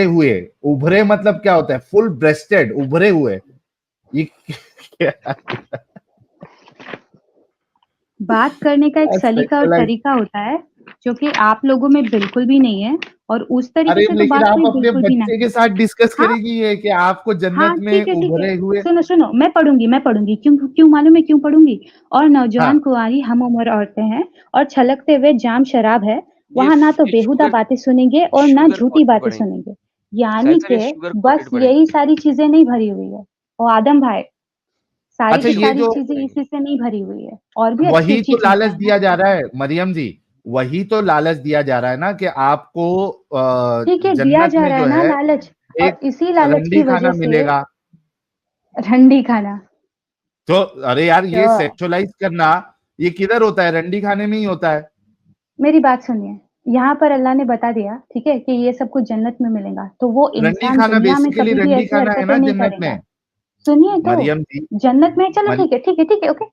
हुए, उभरे मतलब क्या होता है? फुल ब्रेस्टेड, उभरे हुए, ये क्या? बात करने का एक सलीका और सेक्सुअलाइज। तरीका होता है, जो कि आप लोगों में बिल्कुल भी नहीं है, और उस तरीके अरे से तो लेकिन बात आप कोई अपने बिल्कुल भी ना बच्चे के करे। साथ डिस्कस हाँ, करेगी ये कि आपको हाँ, जन्नत में ठीक है। उभरे हुए। सुनो, मैं पढ़ूँगी, क्यों क्यों मालूम है क्यों पढ़ूँगी? और हाँ, नौजवान कुँवारी हम उम्र औरतें हैं, और छलकते हुए जाम शराब है, वहाँ ना तो ये बेहुदा बातें सुनेंगे और ना शुगर झूठी कोटेड बातें पढ़ेंगे सुनेंगे। यानी साहिब साहब, ये कि शुगर बस कोटेड पढ़ेंगे। यही सारी चीज़ें नहीं भरी हुई है। और आदम भाई, सारी अच्छा, की ये सारी जो चीज़ें इसी से नहीं भरी हुई है, और भी वही अच्छी-अच्छी तो चीज़ें लालच हैं ना। दिया जा रहा है मरियम जी, वही तो लालच दिया जा रहा है ना कि आपको ठीक है, दिया जन्नत जा में रहा है जो ना है लालच, और एक इसी लालच रंडी की खाना वजह से मिलेगा। रंडी खाना। तो अरे यार, ये तो सेक्सुअलाइज करना ये किधर होता है? रंडी खाने में ही होता है। मेरी बात सुनिए, यहाँ पर अल्लाह ने बता दिया, ठीक है, कि ये सब कुछ जन्नत में मिलेगा, तो वो रंडी इंसान खाना दुनिया में बेसिकली कभी भी रंडी ऐसी खाना है हरकतें ना नहीं जन्नत करेगा। में। सुनिए तो, मरियम जी, जन्नत में चलो मर, ठीक है, ओके, तो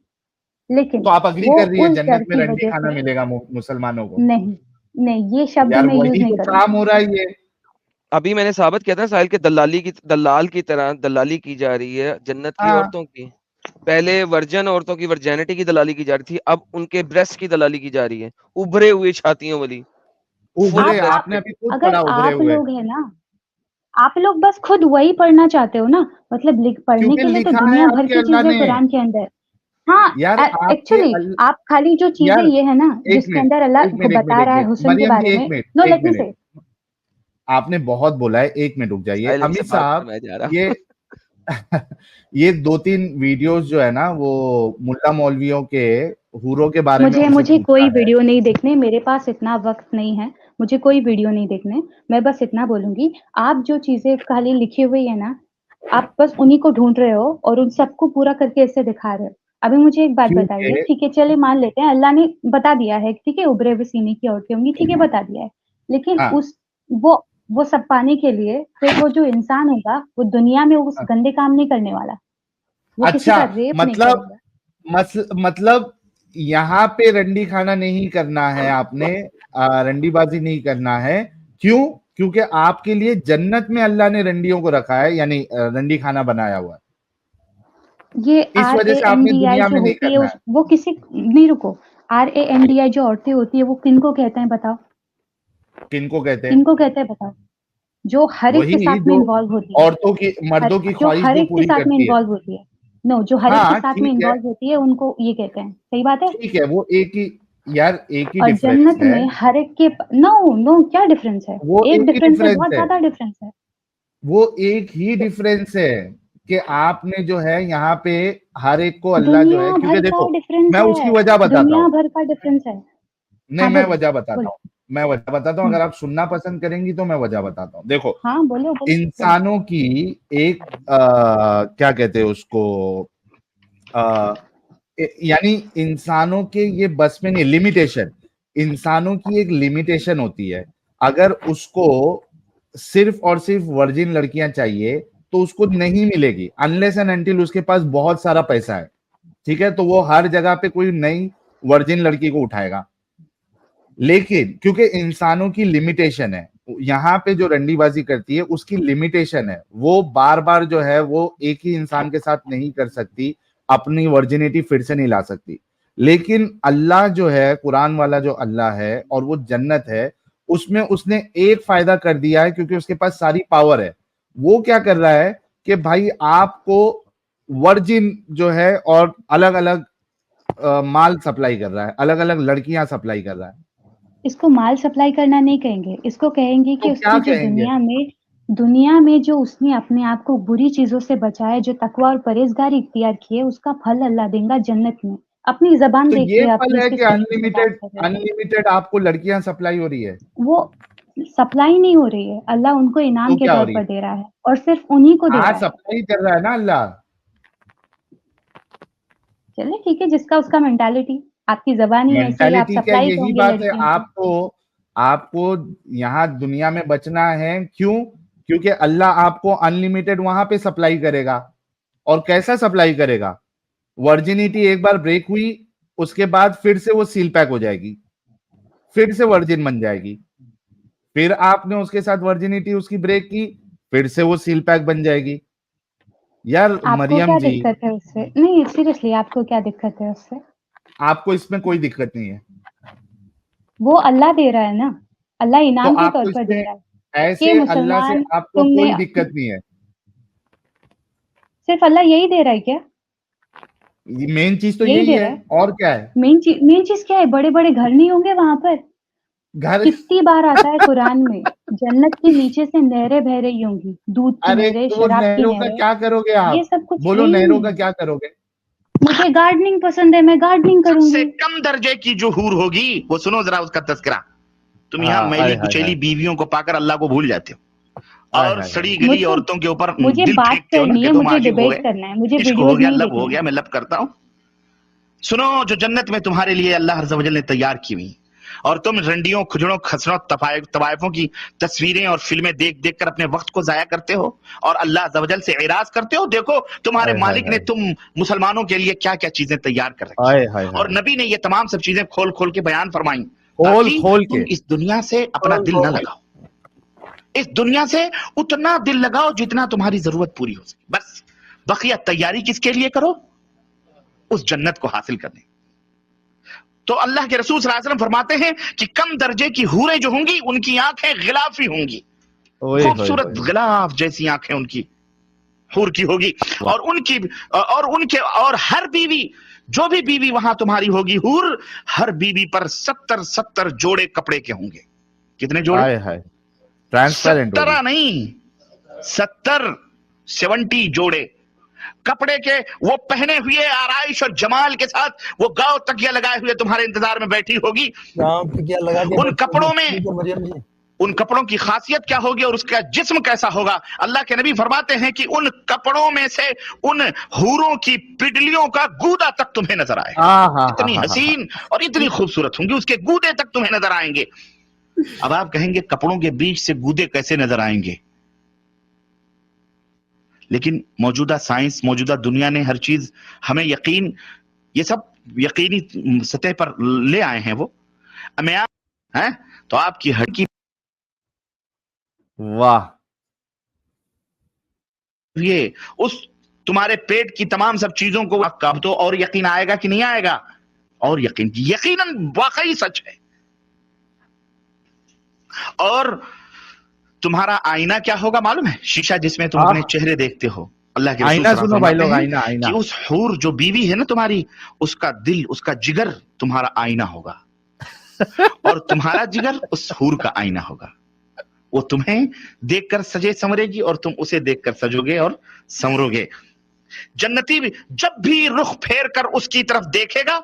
लेकिन आप अग्री वो कर रही है उस जन्नत डर में की रंडी वजह खाना से मिलेगा मुसलमानों को? नहीं, नहीं, ये शब्द यार मैं यूज़ वही नहीं तो काम करूँगी। हो रहा है ये। अभी मैंने साबित किया था साहिल के दलाल की तरह दलाली की जा रही है जन्नत की हाँ, औरतों की। पहले वर्जन औरतों की वर्जेनिटी की दलाली की जा रही थी, अब उनके ब्रेस्ट की दलाली की जा रही है, उभरे हुए छातियों वाली, फुल उभरे, आप आपने ब्रेस्टेड। अभी खुद अगर पढ़ा उभरे आप हुए। लोग हैं ना, आप लोग बस खुद वही पढ़ना चाहते हो ना, मतलब पढ़ने क्योंकि के लिए तो लिखा है दुनिया भर आपके की अल्लाह चीज़ें ने। कुरान के अंदर। हाँ, यार आपके एक्चुअली आप खाली जो चीज़ें यार, ये है ना, एक जिसके मिनट, अंदर अल्लाह एक मिनट, एक मिनट, बता एक रहा है मिनट, हुस्न के मरियम जी, बारे एक में। मिनट, नो, एक लेट मी मिनट। से। आपने बहुत बोला है, एक मिनट रुक जाइए। साहिल इनसे अमित बात साहब, करना जा रहा ये ये 2-3 वीडियोस जो है ना, वो मुल्ला मौलवियों के हूरों के बारे में उनसे मुझे पूछा कोई है। वीडियो नहीं देखने, मेरे पास इतना वक़्त नहीं है, मुझे कोई वीडियो नहीं देखने। मैं बस इतना बोलूँगी, आप जो चीज़ें खाली लिखी हुई है ना, आप बस उन्हीं को ढूँढ रहे हो और उन सबको पूरा करके ऐसे दिखा रहे हो। अभी मुझे एक बात क्योंकि बताइए, ठीक है, चलिए मान लेते हैं अल्लाह ने बता दिया है, ठीक है, उभरे हुए सीने की औरतें होंगी, ठीक है, बता दिया है। लेकिन हाँ, वो सब पाने के लिए फिर वो जो इंसान होगा, वो दुनिया में उस हाँ। गंदे काम नहीं करने वाला। वो किसी अच्छा, का रेप नहीं मतलब करेगा। मतलब यहाँ पे रंडी खाना नहीं करना है आपने, रंडीबाजी नहीं करना है। क्यों? क्योंकि आपके लिए जन्नत में अल्लाह ने रंडियों को रखा है, यानी रंडी खाना बनाया हुआ है। ये इस वजह से आपने RANDI दुनिया में जो नहीं होती है करना है। वो किसी नहीं, रुको, RANDI जो औरतें होती है वो किनको कहते हैं बताओ? किनको कहते हैं? किनको कहते हैं बताओ? जो हर एक के वही साथ में जो इन्वॉल्व होती है, औरतों की, मर्दों की जो ख्वाहिश हर जो एक के पूरी साथ में करती है। इन्वॉल्व होती है, नो, जो हर एक के हाँ, साथ में ठीक है, इन्वॉल्व होती है उनको ये कहते हैं, सही बात है? ठीक है, वो एक ही, यार एक ही और डिफरेंस जन्नत है। में हर एक के नो नो क्या डिफरेंस है? वो एक एक ही डिफरेंस है, डिफरेंस बहुत है। ज्यादा डिफरेंस है। वो एक ही डिफरेंस है कि आपने जो है यहाँ पे हर एक को अल्लाह जो दुनिया है, क्योंकि भर का देखो डिफरेंस मैं उसकी है, वजह बताता दुनिया हूँ। भर का डिफरेंस है। नहीं, हाँ मैं बोलो, वजह बताता बोलो। हूँ, मैं वजह बताता हूँ। अगर आप सुनना पसंद करेंगी तो मैं वजह बताता हूँ। देखो, हाँ बोलो बोलो बोलो। इंसानों की एक क्या कहते हैं उसको, यानी इंसानों के ये बस में नहीं, लिमिटेशन, इंसानों की एक लिमिटेशन होती है। अगर उसको सिर्फ और सिर्फ वर्जिन लड़कियां चाहिए तो उसको नहीं मिलेगी, अनलेस एंड अनटिल उसके पास बहुत सारा पैसा है, ठीक है, तो वो हर जगह पे कोई नई वर्जिन लड़की को उठाएगा। लेकिन क्योंकि इंसानों की लिमिटेशन है, यहाँ पे जो रंडीबाजी करती है उसकी लिमिटेशन है, वो बार बार जो है वो एक ही इंसान के साथ नहीं कर सकती, अपनी वर्जिनिटी फिर से नहीं ला सकती। लेकिन अल्लाह जो है, कुरान वाला जो अल्लाह है और वो जन्नत है, उसमें उसने एक फायदा कर दिया है, क्योंकि उसके पास सारी पावर है। वो क्या कर रहा है कि भाई आपको वर्जिन जो है और अलग अलग माल सप्लाई कर रहा है, अलग अलग लड़कियां सप्लाई कर रहा है। इसको माल सप्लाई करना नहीं कहेंगे, इसको कहेंगे तो कि क्या उसकी जो कहेंगे? दुनिया में जो उसने अपने आप को बुरी चीजों से बचाया, जो तकवा और परहेजगारी इख्तियार की है, उसका फल अल्लाह देगा जन्नत में। अपनी जबान तो ये देखिए आप फल है किस कि तरीके से बात अनलिमिटेड, कर रहे हो। अनलिमिटेड आपको लड़कियां सप्लाई हो रही है? वो सप्लाई नहीं हो रही है, अल्लाह उनको इनाम तो के क्या हो तौर रही पर है? दे रहा है और सिर्फ उन्हीं को दे हाँ, रहा है। सप्लाई कर रहा है ना अल्लाह। चलिए ठीक है, जिसका उसका मेंटालिटी, आपकी जबान ही ऐसी है, आप मेंटालिटी क्या, सप्लाई यही कहोगे बात है। लड़कियों को। आपको आपको यहाँ दुनिया में बचना है, क्यों? क्योंकि अल्लाह आपको अनलिमिटेड वहां पे सप्लाई करेगा। और कैसा सप्लाई करेगा? वर्जिनिटी एक बार ब्रेक हुई, उसके बाद फिर से वो सील पैक हो जाएगी, फिर से वर्जिन बन जाएगी। फिर आपने उसके साथ वर्जिनिटी उसकी ब्रेक की, फिर से वो सील पैक बन जाएगी। यार आपको मरियम क्या जी, दिक्कत है उससे? नहीं सीरियसली, आपको क्या दिक्कत है उससे? आपको इसमें कोई दिक्कत नहीं है, वो अल्लाह दे रहा है ना, अल्लाह तो इनाम के आपको तौर पर दे इसमें रहा है कि ऐसे अल्लाह से मुसलमान आपको तुमने कोई दिक्कत नहीं है। सिर्फ अल्लाह यही दे रहा है क्या? मेन चीज तो यही यही दे है, रहा है? और क्या है? मेन चीज क्या है? बड़े बड़े घर नहीं होंगे वहां पर? घर कितनी बार आता है कुरान में, जन्नत के नीचे से नहरें बह रही होंगी, दूध की अरे नहरें, तो शराब की नहरों का नहरें, क्या करोगे ये आप? सब कुछ है बोलो ही नहरों नहीं। का क्या करोगे? मुझे गार्डनिंग पसंद है, मैं गार्डनिंग सबसे करूंगी। कम दर्जे की जो हूर होगी वो सुनो जरा उसका तस्करा। तुम यहाँ हाँ, मैली आय हाय कुचैली हाय, बीवियों को पाकर अल्लाह को भूल जाते हो आय और हाय हाय। सड़ी गली मुझे औरतों के ऊपर मुझे दिल बात फेंकते हो ना करनी कि है, तुम मुझे आशिक हो डिबेट गए, करना है, मुझे इश्क हो वीडियोस गया, नहीं लब हो देखने गया, हैं। मैं लब करता हूँ। सुनो, जो जन्नत में तुम्हारे लिए अल्लाह अज़्ज़-व-जल ने तैयार की हुई और तुम रंडियों, खुजड़ों, खसरों, तवायफों की तस्वीरें और फिल्में देख देख कर अपने वक्त को जाया करते हो और अल्लाह अज़्ज़-व-जल से इराज करते हो। देखो तुम्हारे आय हाय मालिक ने हाय, तुम मुसलमानों के लिए क्या क्या चीजें तैयार कर रखी आय है हाय और हाय, नबी ने ये तमाम सब चीजें खोल खोल के बयान फरमाई खोल ताकि खोल तुम के, इस दुनिया से अपना खोल दिल खोल ना के। लगाओ। इस दुनिया से उतना दिल लगाओ जितना तुम्हारी जरूरत पूरी हो सके, बस। बकिया तैयारी किसके लिए करो? उस जन्नत को हासिल करने। तो अल्लाह के रसूल सल्लल्लाहु अलैहि वसल्लम फरमाते हैं कि कम दर्जे की हूरें जो होंगी उनकी आंखें गिलाफी होंगी, ओए होए खूबसूरत होए, गिलाफ जैसी आंखें उनकी हूर की होगी। वाह, और हर बीवी, जो भी बीवी वहां तुम्हारी होगी हूर, हर बीवी पर 70 जोड़े कपड़े के होंगे। कितने जोड़े? आय हाय, ट्रांसपेरेंट होगी। 17 नहीं, 70 जोड़े कपड़े के, वो पहने हुए आराइश और जमाल के साथ वो गांव तकिया लगाए हुए तुम्हारे इंतजार में बैठी होगी। गाँव पे क्या लगा के उन बैठी होगी, कपड़ों में ठीक है मरियम जी? उन कपड़ों की खासियत क्या होगी और उसका जिस्म कैसा होगा। अल्लाह के नबी फरमाते हैं कि उन कपड़ों में से उन हूरों की पिडलियों का गूदा तक तुम्हें नजर आएगा। इतनी हसीन और इतनी खूबसूरत होंगी, उसके गूदे तक तुम्हें नजर आएंगे। अब आप कहेंगे कपड़ों के बीच से गूदे कैसे नजर आएंगे, लेकिन मौजूदा साइंस, मौजूदा दुनिया ने हर चीज हमें यकीन, ये सब यकीनी सतह पर ले आए हैं। वो मैं हैं तो आपकी हड्डी, वाह, ये उस तुम्हारे पेट की तमाम सब चीजों को आप तो और यकीन आएगा कि नहीं आएगा? और यकीनन वाकई सच है। और तुम्हारा आईना क्या होगा मालूम है? शीशा जिसमें तुम अपने चेहरे देखते हो। अल्लाह के रसूल आईना सुनो भाई लोग, फरमाते हैं आईना कि उस हूर जो बीवी है ना तुम्हारी, उसका दिल, उसका जिगर तुम्हारा आईना होगा और तुम्हारा जिगर उस हूर का आईना होगा। वो तुम्हें देखकर सजे संवरेगी और तुम उसे देखकर सजोगे और संवरोगे। जन्नती भी जब भी रुख फेर कर उसकी तरफ देखेगा,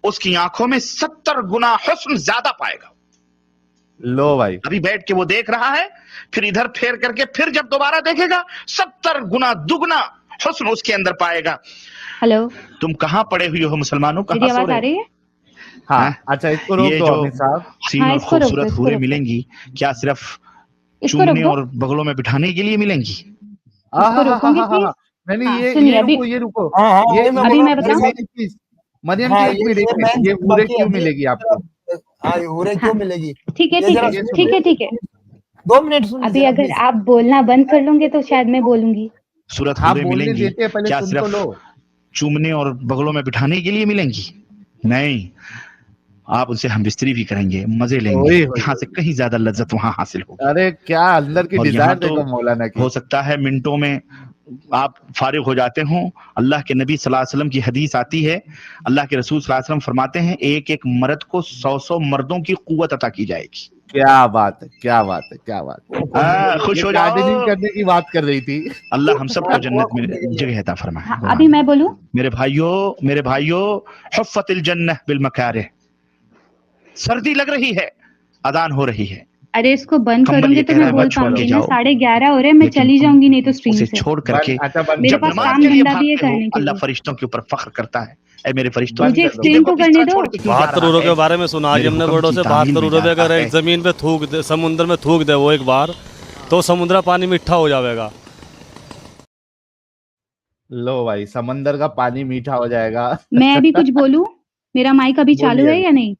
उसकी आंखों में 70 गुना हुस्न ज्यादा पाएगा। लो भाई, अभी बैठ के वो देख रहा है, फिर इधर फेर करके फिर जब दोबारा देखेगा 70 गुना दुगना हुस्न उसके अंदर पाएगा। हेलो, तुम कहाँ पड़े हुए हो मुसलमानों, मेरी कहाँ सो आवाज आ रहे रही हो? है? हाँ, अच्छा इसको रोक ये दो जो अमित साहब। हसीन हाँ, और इसको रोक दो, खूबसूरत इसको हूरें रोक दो। मिलेंगी, क्या सिर्फ इसको रोक चूमने दो, और बगलों में बिठाने के लिए मिलेंगी? इसको रोकोगे प्लीज? नहीं हाँ, ये सुनिए, अभी ये रुको हाँ हाँ ये वही मैं अभी बोल मैं रहा हूँ। बताऊं? मेरी चीज, मरियम हाँ की एक मिनट, मैं ये हूरें बाकी क्यों अभी मिलेगी आपको? हाँ ये हूरें क्यों मिलेगी? ठीक है, ये ठीक जरा है, सुनिए, ठीक है, ठीक है। 2 मिनट सुन अभी लीजिए अगर प्लीज। आप बोलना बंद कर लोगे तो शायद मैं बोलूंगी। सूरत हाँ हूरें बोलने मिलेंगी, देते हैं, पहले क्या सुन तो सिर्फ लो। चूमने और बगलों में बिठाने के लिए मिलेंगी? नहीं, आप उनसे हम बिस्तरी भी करेंगे, मजे लेंगे, ओए यहाँ से कहीं ज्यादा लज्जत वहां हासिल होगी। अरे क्या अंदर की और यहाँ डिजायर तो देखो मौलाना की। हो सकता है मिनटों में आप फारिग हो जाते हो। अल्लाह के नबी सल्लल्लाहु अलैहि वसल्लम की हदीस आती है, अल्लाह के रसूल सल्लल्लाहु अलैहि वसल्लम फरमाते हैं, एक एक मर्द को 100 मर्दों की कुव्वत अता की जाएगी। क्या बात है, क्या बात है, क्या बात है। खुश ये हो जाओ, गार्डनिंग करने की बात कर रही थी। अल्लाह हम सबको जन्नत में जगह अता फरमाए। हाँ, अभी मैं बोलूं? मेरे भाइयों, हुफ़्फ़तिल जन्नह बिल मकारिह। सर्दी लग रही है, अजान हो रही है, अरे इसको बंद कंबल करूंगी ये तो कह रहा मैं है बोल मत छोड़ के पाऊंगी ना। जाओ, 11:30 हो रहे हैं, मैं लेकिन चली तुम जाऊंगी नहीं तो स्ट्रीम उसे से। छोड़ करके अच्छा बंद मेरे जब पास नमाज काम के लिए धंधा भी है भागते हो, करने के अल्लाह लिए। फरिश्तों के ऊपर फख्र करता है, ऐ मेरे फरिश्तों, मुझे ये एक्सप्लेन देखो तो किस करने तरह दो। छोड़ के क्यों जा 72 रहा करोड़ के है। बारे में सुना आज मेरे हमने हुक्म बड़ों की से। तामील 72 में रुपए जा अगर रहा एक है। जमीन पे थूक दे, समुद्र में थूक दे वो एक बार, तो समुद्र पानी मीठा हो जाएगा। लो भाई, समंदर का पानी मीठा हो जाएगा। मैं अभी कुछ बोलूं? मेरा माइक अभी चालू है बोलिए, या नहीं?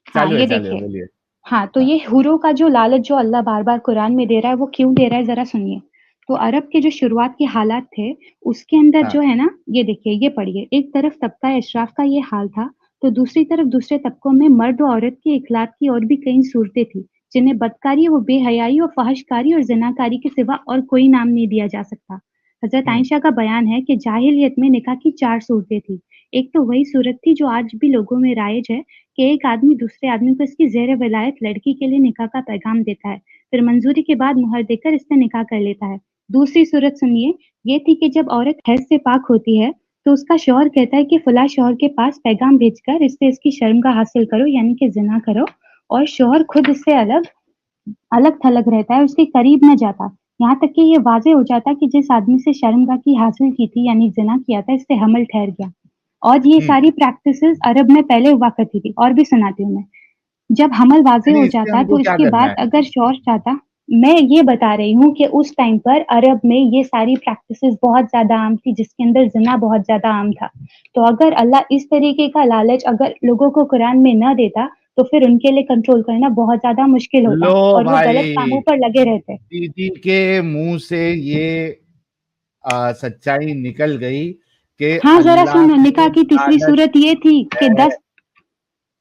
हाँ, चालू है, ये चालू है, देखिए। बोलिए। हाँ, तो ये हुरों का जो लालच जो अल्लाह बार-बार कुरान में दे रहा है, वो क्यों दे रहा है ज़रा सुनिए। तो अरब के जो शुरुआत के हालात थे, उसके अंदर हाँ, जो है ना, ये देखिए, ये पढ़िए। एक तरफ तबका अशराफ का ये हाल था, तो दूसरी तरफ दूसरे तबकों में मर्द और औरत की इखलात की और भी कई सूरतें थी, जिन्हें बदकारी व बेहयाई और फहशकारी और ज़िनाकारी के सिवा और कोई नाम नहीं दिया जा सकता। हज़रत आइशा का बयान है कि जाहिलियत में निकाह की 4 सूरतें थी। एक तो वही सूरत थी जो आज भी लोगों में राइज है कि एक आदमी दूसरे आदमी को इसकी ज़ेर विलायत लड़की के लिए निकाह का पैगाम देता है, फिर मंजूरी के बाद मुहर देकर इससे निकाह कर लेता है। दूसरी सूरत सुनिए, ये थी कि जब औरत हैज़ से पाक होती है, तो उसका शौहर कहता है कि फलाँ शौहर के पास पैगाम भेजकर इससे इसकी शर्मगाह हासिल करो, यानी कि ज़िना करो, और शौहर खुद इससे अलग-थलग रहता है, उसके करीब न जाता। यहाँ तक कि ये वाज़ेह हो जाता कि जिस आदमी से शर्मगाह की हासिल की थी, यानी ज़िना किया था, इससे हमल ठहर गया। और ये सारी प्रैक्टिसेज़ अरब में पहले हुआ करती थी, और भी सुनाती हूँ मैं। जब हमल वाज़ेह नहीं, हो इससे जाता, हमको तो क्या इसके करना बाद है? अगर शौहर चाहता, मैं ये बता रही हूँ कि उस टाइम पर अरब में ये सारी प्रैक्टिसेज़ बहुत ज़्यादा आम थी, जिसके अंदर ज़िना बहुत ज़्यादा आम था। तो अगर अल्लाह इस तरीके का लालच अगर लोगों को कुरान में न देता, तो फिर उनके लिए कंट्रोल करना बहुत ज़्यादा मुश्किल होता लो और वो गलत कामों भाई, पर लगे रहते। दीदी के मुंह से ये सच्चाई निकल गई कि हाँ, ज़रा अल्लाह सुनो, निकाह ने की तीसरी लालच सूरत ये थी कि है।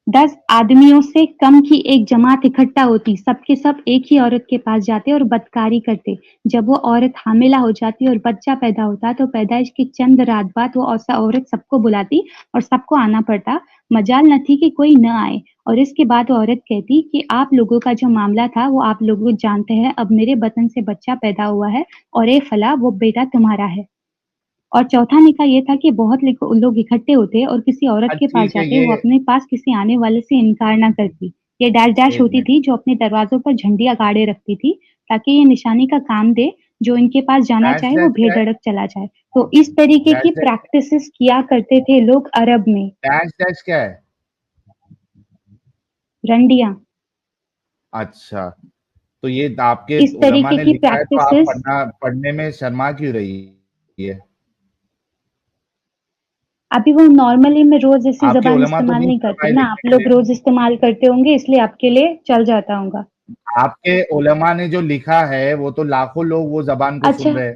10 आदमियों से कम की एक जमात इकट्ठा होती, सबके सब एक ही औरत के पास जाते और बदकारी करते। जब वो औरत हामिला हो जाती और बच्चा पैदा होता, तो पैदाइश की चंद रात बाद वो औरत सबको बुलाती और सबको आना पड़ता। मजाल न थी कि कोई न आए, और इसके बाद वो औरत कहती कि आप लोगों का जो मामला था वो आप लोग जानते हैं, अब मेरे बतन से बच्चा पैदा हुआ है और ए फला वो बेटा तुम्हारा है। और चौथा निकाह ये था कि बहुत लोग इकट्ठे होते और किसी औरत के पास ठीक है, जाते, वो अपने पास किसी आने वाले से इनकार ना करती। ये डैश डैश एक होती मिनट। थी जो अपने दरवाजों पर झंडियाँ गाड़े रखती थी ताकि ये निशानी का काम दे, जो इनके पास जाना डैश चाहे वो डैश क्या है? भेड़धड़क चला जाए। तो इस तरीके डैश की डैश प्रैक्टिसेस किया करते थे लोग अरब में, डैश डैश क्या है? रंडियाँ। अच्छा, तो ये आपके इस उलमा तरीके ने की लिखा है तो आप प्रैक्टिसेस पढ़ने में शर्मा क्यों रही है? अभी वो नॉर्मली मैं रोज़ ऐसी आपके ज़बान उलमा तो इस्तेमाल नहीं नहीं करती शर्माए ना, लिखने आप के लोग लिए। रोज़ इस्तेमाल करते होंगे इसलिए आपके लिए चल जाता होगा। आपके उलमा ने जो लिखा है वो तो लाखों लोग वो ज़बान को अच्छा, सुन रहे हैं।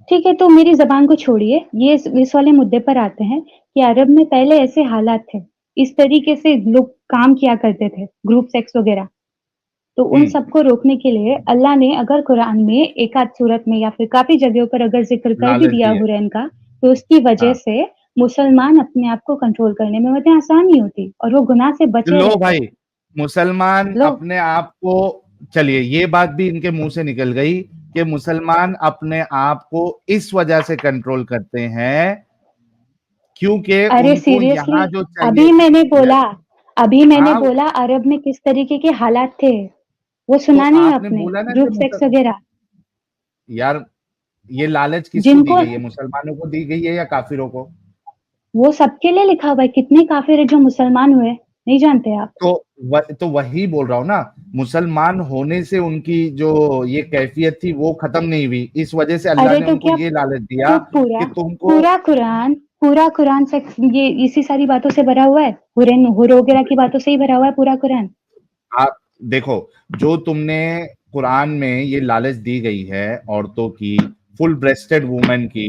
ठीक है, तो मेरी ज़बान को छोड़िए, ये इस वाले मुद्दे पर आते हैं कि अरब में पहले ऐसे हालात थे, इस तरीके से लोग काम किया करते थे, ग्रुप सेक्स वगैरह। तो उन हुँ, सबको रोकने के लिए अल्लाह ने अगर कुरान में एक आध सूरत में या फिर काफ़ी जगहों पर अगर ज़िक्र कर भी लालच दिया दी है। हुरैन का, तो उसकी वजह हाँ, से मुसलमान अपने आप को कंट्रोल करने में वजह आसानी होती और वो गुनाह से बचे लो रहते। भाई, मुसलमान लो अपने आप को चलिए ये बात भी इनके मुँह से निकल गई कि मुसलमान अपने आप को इस वजह से कंट्रोल करते हैं क्योंकि अरे उनको सीरियसली यहाँ जो चाहिए अभी मैंने यार बोला अभी मैंने हाँ, बोला अरब में किस तरीके के हालात थे, वो तो सुना नहीं आपने आपने? बोला ना कि ग्रुप सेक्स वगैरह यार ये लालच किसको दी जिनको गई है? मुसलमानों को दी गई है या काफिरों को? वो सबके लिए लिखा हुआ है, कितने काफ़िर है जो मुसलमान हुए, नहीं जानते आप? तो वही बोल रहा हूँ ना, मुसलमान होने से उनकी जो ये कैफियत थी वो खत्म नहीं हुई। इस वजह से अल्लाह अरे ने तो उनको क्या ये लालच दिया तो पूरा कि तुमको पूरा कुरान सेक्स ये इसी सारी बातों से भरा हुआ है, हुरैन हुर वगैरह की बातों से ही भरा हुआ है पूरा कुरान। आप देखो, जो तुमने कुरान में ये लालच दी गई है औरतों की, फुल ब्रेस्टेड वुमेन की,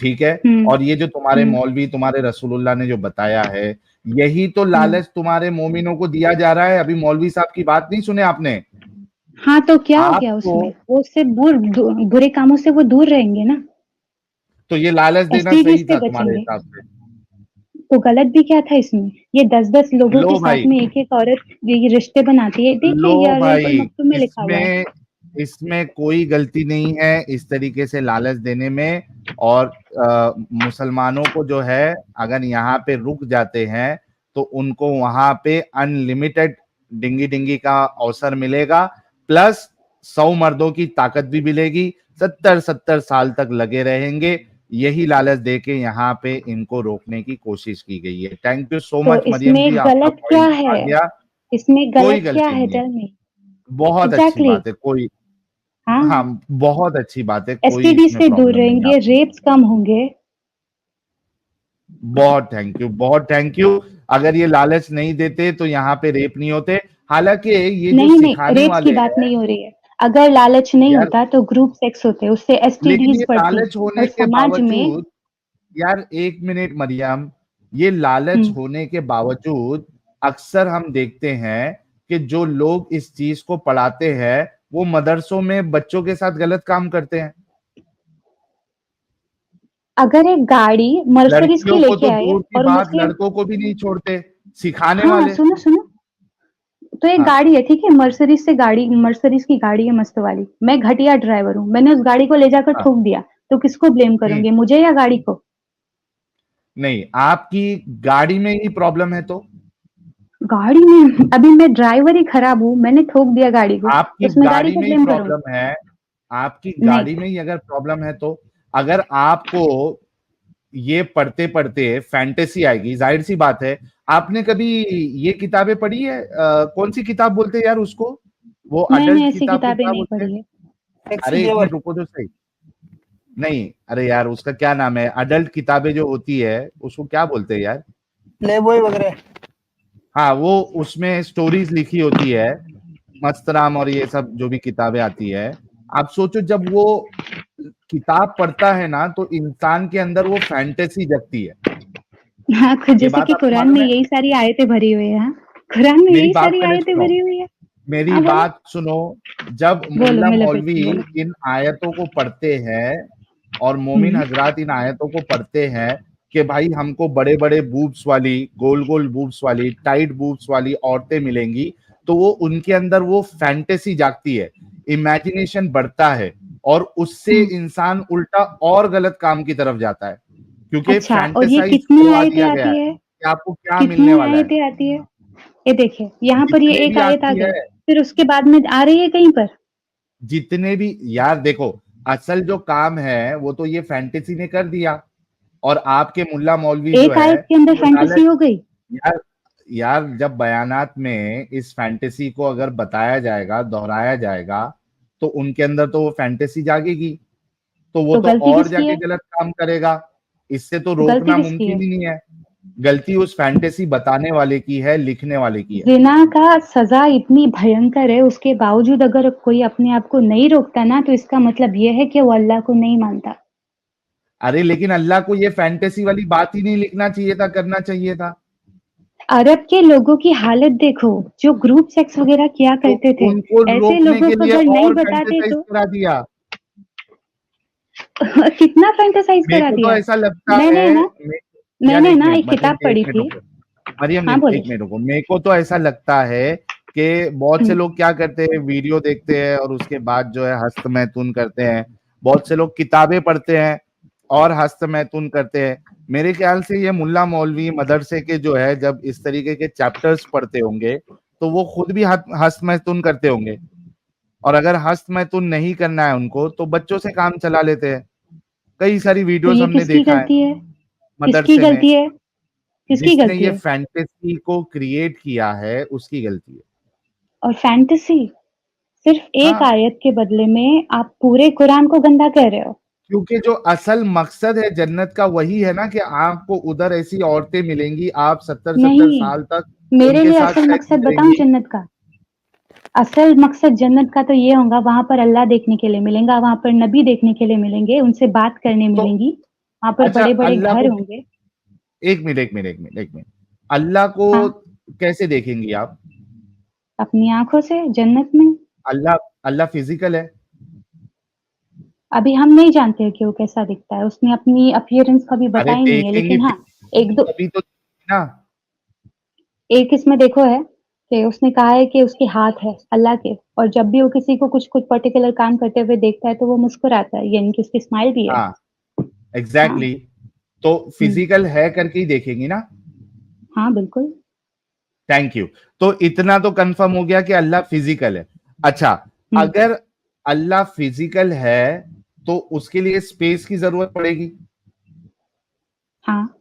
ठीक है? हुँ, और ये जो तुम्हारे हुँ, मौलवी, तुम्हारे रसूलुल्लाह ने जो बताया है, यही तो हुँ। लालच तुम्हारे मोमिनों को दिया जा रहा है। अभी मौलवी साहब की बात नहीं सुने आपने? हाँ, तो क्या हो गया आपको उसमें? वो उससे बुरे कामों से वो दूर रहेंगे ना, तो ये लालच देना एसटीडीज़ सही से था तुम्हारे बचेंगे। हिसाब से। तो गलत भी क्या था इसमें? ये 10-10 लोगों लो के साथ भाई, में एक-एक औरत ये रिश्ते बनाती है। देखिए लो ये अल भाई, मक्तूम में लिखा हुआ है। इसमें इसमें कोई गलती नहीं है इस तरीके से लालच देने में। और मुसलमानों को जो है अगर यहाँ पे रुक जाते हैं तो उनको वहां पे अनलिमिटेड डिंगी डिंगी का अवसर मिलेगा, प्लस 100 मर्दों की ताकत भी मिलेगी, 70-70 साल तक लगे रहेंगे। यही लालच देके यहाँ पे इनको रोकने की कोशिश की गई है। थैंक यू सो तो मच मरियम जी, इसमें आपका गलत क्या पॉइंट आ है? गया। इसमें कोई गलत क्या गलती है नहीं है, टेल मी? बहुत अच्छी एग्ज़ैक्टली बात है। कोई हाँ, हाँ, बहुत अच्छी बात है, कोई एसटीडी इसमें से दूर प्रॉब्लम नहीं है रहेंगे, आपको। रेप्स कम होंगे। बहुत थैंक यू, बहुत थैंक यू। अगर ये लालच नहीं देते तो यहाँ पे रेप नहीं होते। हालांकि ये जो नहीं, नहीं, सिखाने रेप्स की वाले बात हैं नहीं हो रही है। अगर लालच नहीं यार, होता तो ग्रुप सेक्स होते, उससे लेकिन ये एसटीडीज़ बढ़ती लालच होने और के समाज में बावजूद यार एक मिनट मरियम, ये लालच हुँ, होने के बावजूद अक्सर हम देखते हैं कि जो लोग इस चीज को पढ़ाते हैं वो मदरसों में बच्चों के साथ गलत काम करते हैं। अगर एक गाड़ी मर्सिडीज़ की लड़कियों को लेके तो आए दूर की और बात, मुस्लिम लड़कों को भी नहीं छोड़ते सिखाने हाँ, वाले। सुनो, तो एक हाँ, गाड़ी है, ठीक है? मर्सिडीज़ की गाड़ी है मस्त वाली। मैं घटिया ड्राइवर हूँ, मैंने उस गाड़ी को ले जाकर हाँ, ठोक दिया, तो किसको ब्लेम हम्म, करोगे, मुझे या गाड़ी को? नहीं, आपकी गाड़ी में ही प्रॉब्लम है तो गाड़ी में अभी मैं ड्राइवर ही खराब हूँ, मैंने ठोक दिया गाड़ी को, तो आपकी उसमें गाड़ी गाड़ी को में ही ब्लेम करूँगी? प्रॉब्लम है। आपकी नहीं, गाड़ी में ही अगर प्रॉब्लम है तो अगर आपको ये पढ़ते पढ़ते फैंटेसी आएगी, जाहिर सी बात है। आपने कभी ये किताबें पढ़ी है, कौन सी किताब बोलते हैं यार उसको, वो मैंने अडल्ट ऐसी किताब को किताबें क्या नहीं बोलते हैं? पढ़ी है। टैक्सी अरे एक ड्राइवर मिनट रुको तो सही। नहीं, अरे यार उसका क्या नाम है, अडल्ट किताबें जो होती है उसको क्या बोलते हैं यार? प्ले बॉय वगैरह। हाँ, वो उसमें स्टोरीज लिखी होती है, मस्तराम और ये सब जो भी किताबें आती है। आप सोचो जब वो किताब पढ़ता है ना तो इंसान के अंदर वो फैंटेसी जगती है। हाँ, ये जैसे बात कि आपको कुरान मालूम में है? यही सारी आयतें भरी हुई है, हाँ? कुरान में मेरी यही बात सारी पहले आयतें सुनो, भरी हुई है। मेरी हाँ, बोलो। बात सुनो। जब बोलो, मुल्ला मैं मौलवी लपेटती हूँ, बोलो। इन आयतों को पढ़ते हैं और मोमिन हुँ, हजरात इन आयतों को पढ़ते हैं कि भाई हमको बड़े बड़े बूब्स वाली, गोल गोल बूब्स वाली, टाइट बूब्स वाली औरतें मिलेंगी, तो वो उनके अंदर वो फैंटेसी जागती है, इमेजिनेशन बढ़ता है और उससे हुँ। इंसान उल्टा और गलत काम की तरफ जाता है क्योंकि अच्छा और ये फैंटेसाइज कितनी करवा आयतें दिया गया आती है है? कि आपको क्या मिलने कितनी वाला है। आयतें आती है? ये देखिए यहाँ पर ये जितने एक भी आयत आ आती गई, है, फिर उसके बाद में आ रही है कहीं पर। जितने भी यार देखो, असल जो काम है वो तो ये फैंटेसी ने कर दिया, और आपके मुल्ला मौलवी जो एक है आयत के अंदर वो फैंटेसी डायरेक्ट, हो गई। यार यार जब बयानात में इस फैंटेसी को अगर बताया जाएगा, दोहराया जाएगा, तो उनके अंदर तो वो फैंटेसी जागेगी, तो वो तो तो गलती और किसकी जाके है? गलत काम करेगा। इससे तो गलती रोकना किसकी मुमकिन है? ही नहीं है। गलती उस फैंटेसी बताने वाले की है, लिखने वाले की है। जिना का सजा इतनी भयंकर है, उसके बावजूद अगर कोई अपने आप को नहीं रोकता ना, तो इसका मतलब ये है कि वो अल्लाह को नहीं मानता। अरे लेकिन अल्लाह को ये फैंटेसी वाली बात ही नहीं लिखना चाहिए था, करना चाहिए था। अरब के लोगों की हालत देखो, जो ग्रुप सेक्स वगैरह किया तो करते थे, उनको ऐसे रोकने लोगों के को लिए अगर नहीं और बताते फैंटेसाइज तो करा दिया। कितना फैंटेसाइज मेरे करा को तो दिया। ऐसा लगता मैंने है, ना यार मैंने एक ना मिनट एक मरियम किताब जी, एक पढ़ी मिनट थी। रुको। मरियम हाँ, जी बोलिए। एक मिनट रुको, मेरे को तो ऐसा लगता है कि बहुत से हुँ, लोग क्या करते हैं, वीडियो देखते हैं और उसके बाद जो है हस्तमैथुन करते हैं। बहुत से लोग किताबें पढ़ते हैं और हस्तमैथुन करते हैं। मेरे ख्याल से ये मुल्ला मौलवी मदरसे के जो है, जब इस तरीके के चैप्टर्स पढ़ते होंगे तो वो खुद भी हस्तमैथुन करते होंगे, और अगर हस्तमैथुन नहीं करना है उनको तो बच्चों से काम चला लेते हैं। कई सारी तो वीडियोस ये हमने किसकी देखा है गलती है? किसकी मदरसे में। गलती है? किसकी जिसने गलती ये है? फैंटेसी को क्रिएट किया है उसकी गलती है। और फैंटेसी सिर्फ एक हाँ, आयत के बदले में आप पूरे कुरान को गंदा कर रहे हो। क्योंकि जो असल मकसद है जन्नत का वही है ना, कि आपको उधर ऐसी औरतें मिलेंगी, आप 70-70 नहीं, साल तक मेरे उनके लिए साथ असल सेक्स मकसद बताऊँ करेंगी। जन्नत का? असल मकसद जन्नत का तो ये होगा, वहाँ पर अल्लाह देखने के लिए मिलेगा, वहाँ पर नबी देखने के लिए मिलेंगे, उनसे बात करने तो मिलेंगी, वहाँ पर अच्छा, बड़े-बड़े अल्लाह घर को होंगे। एक मिनट, अल्लाह को हाँ, कैसे देखेंगी आप? अपनी आँखों से जन्नत में। अल्लाह अल्लाह फिजिकल है। अभी हम नहीं जानते हैं कि वो कैसा दिखता है, उसने अपनी अपीयरेंस कभी अरे बताई नहीं है, देखेंगी लेकिन हाँ, फिजिकली 1-2 तभी तो ना। एक इसमें देखो है कि उसने कहा है कि उसके हाथ है अल्लाह के, और जब भी वो किसी को कुछ पर्टिकुलर काम करते हुए देखता है तो वो मुस्कुराता है, यानी कि उसकी स्माइल भी है। हाँ, हाँ, एग्जैक्टली तो हुँ, फिजिकल है करके ही देखेंगी ना। हाँ, बिल्कुल। Thank you. तो इतना तो कंफर्म हो गया कि अल्लाह फिजिकल है। अच्छा, हुँ, अगर अल्लाह फिजिकल है तो उसके लिए स्पेस की जरूरत पड़ेगी, हाँ,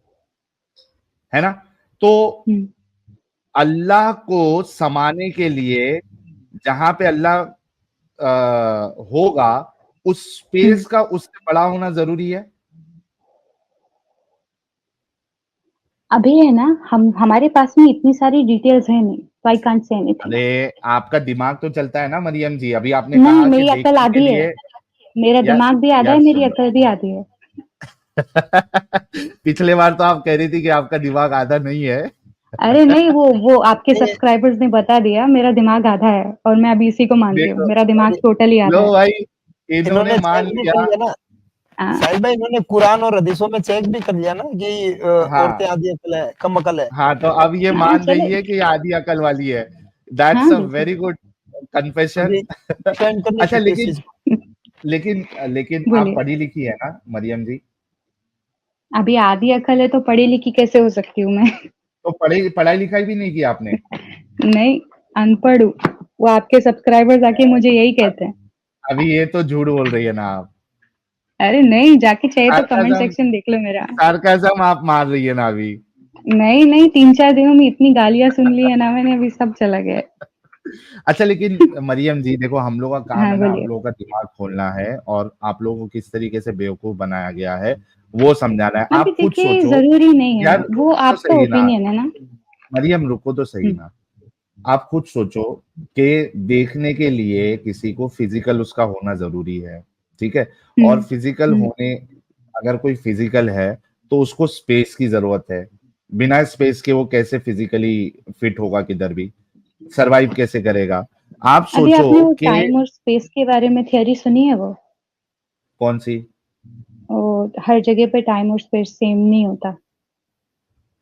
है ना? तो हुँ, अल्लाह को समाने के लिए जहां पे अल्लाह होगा, उस हुँ। स्पेस का उससे बड़ा होना जरूरी है। अभी है ना, हम हमारे पास में इतनी सारी डिटेल्स है नहीं, तो आई कांट से एनीथिंग। अरे आपका दिमाग तो चलता है ना मरियम जी, अभी आपने नहीं, कहा कि मेरी अकल देखने के आधी है, लिए। मेरा यार दिमाग भी आधा है, यार मेरी सुनो। अकल भी आधी है। पिछले बार तो आप कह रही थी कि आपका दिमाग आधा नहीं है। अरे नहीं, वो आपके नहीं, सब्सक्राइबर्स ने बता दिया, मेरा दिमाग आधा है और मैं अभी इसी को मानती हूँ, देखो, मेरा दिमाग अरे टोटली आधा लो है। भाई, इन्होंने इन्होंने मान चेक भी कर लिया। लिया ना हाँ, साहिल भाई, इन्होंने कुरान और हदीसों में चेक भी कर लिया ना कि औरतें हाँ आधी अकल है, कम अकल है। हाँ, तो अब ये हाँ, मान रही चले है कि ये आधी अकल वाली है। दैट्स हाँ, अ बिल्कुल। Very good confession. अभी डिपेंड करनी अच्छा, चाहिए इस लेकिन चीज को। लेकिन लेकिन आप बोलिए। पढ़ी लिखी है ना मरियम जी? अभी आधी अकल है तो पढ़ी लिखी कैसे हो सकती हूँ मैं? तो पढ़ाई लिखाई भी नहीं की आपने? नहीं, अनपढ़ हूँ। वो आपके सब्सक्राइबर्स आके मुझे यही कहते हैं। अभी ये तो झूठ बोल रही है ना आप। अरे नहीं, जाके चाहिए तो कमेंट सार्काज़म सेक्शन देख लो मेरा। सार्काज़म आप मार रही है ना अभी। नहीं, नहीं, 3-4 दिनों में इतनी गालियाँ सुन ली है ना मैंने, अभी सब चला गया है। अच्छा, लेकिन मरियम जी देखो, हम लोगों का काम हाँ, है ना आप बोलिए। लोगों का दिमाग खोलना है, और आप लोगों को किस तरीके से बेवकूफ बनाया गया है वो समझाना है। अभी आप खुद देखिए सोचो। ज़रूरी नहीं है, यार वो रुको तो आपका सही ना, ओपिनियन है ना। मरियम रुको तो सही हुँ, ना। आप खुद सोचो कि देखने के लिए किसी को फिजिकल उसका होना जरूरी है, ठीक है? हुँ, और फिजिकल हुँ। होने, अगर कोई फिजिकल है तो उसको स्पेस की जरूरत है। बिना स्पेस के वो कैसे फिजिकली फिट होगा, किधर भी सरवाइव कैसे करेगा? आप अभी सोचो आपने वो कि टाइम और स्पेस के बारे में थियरी सुनी है वो? कौन सी? हर जगह पे टाइम और स्पेस सेम नहीं होता।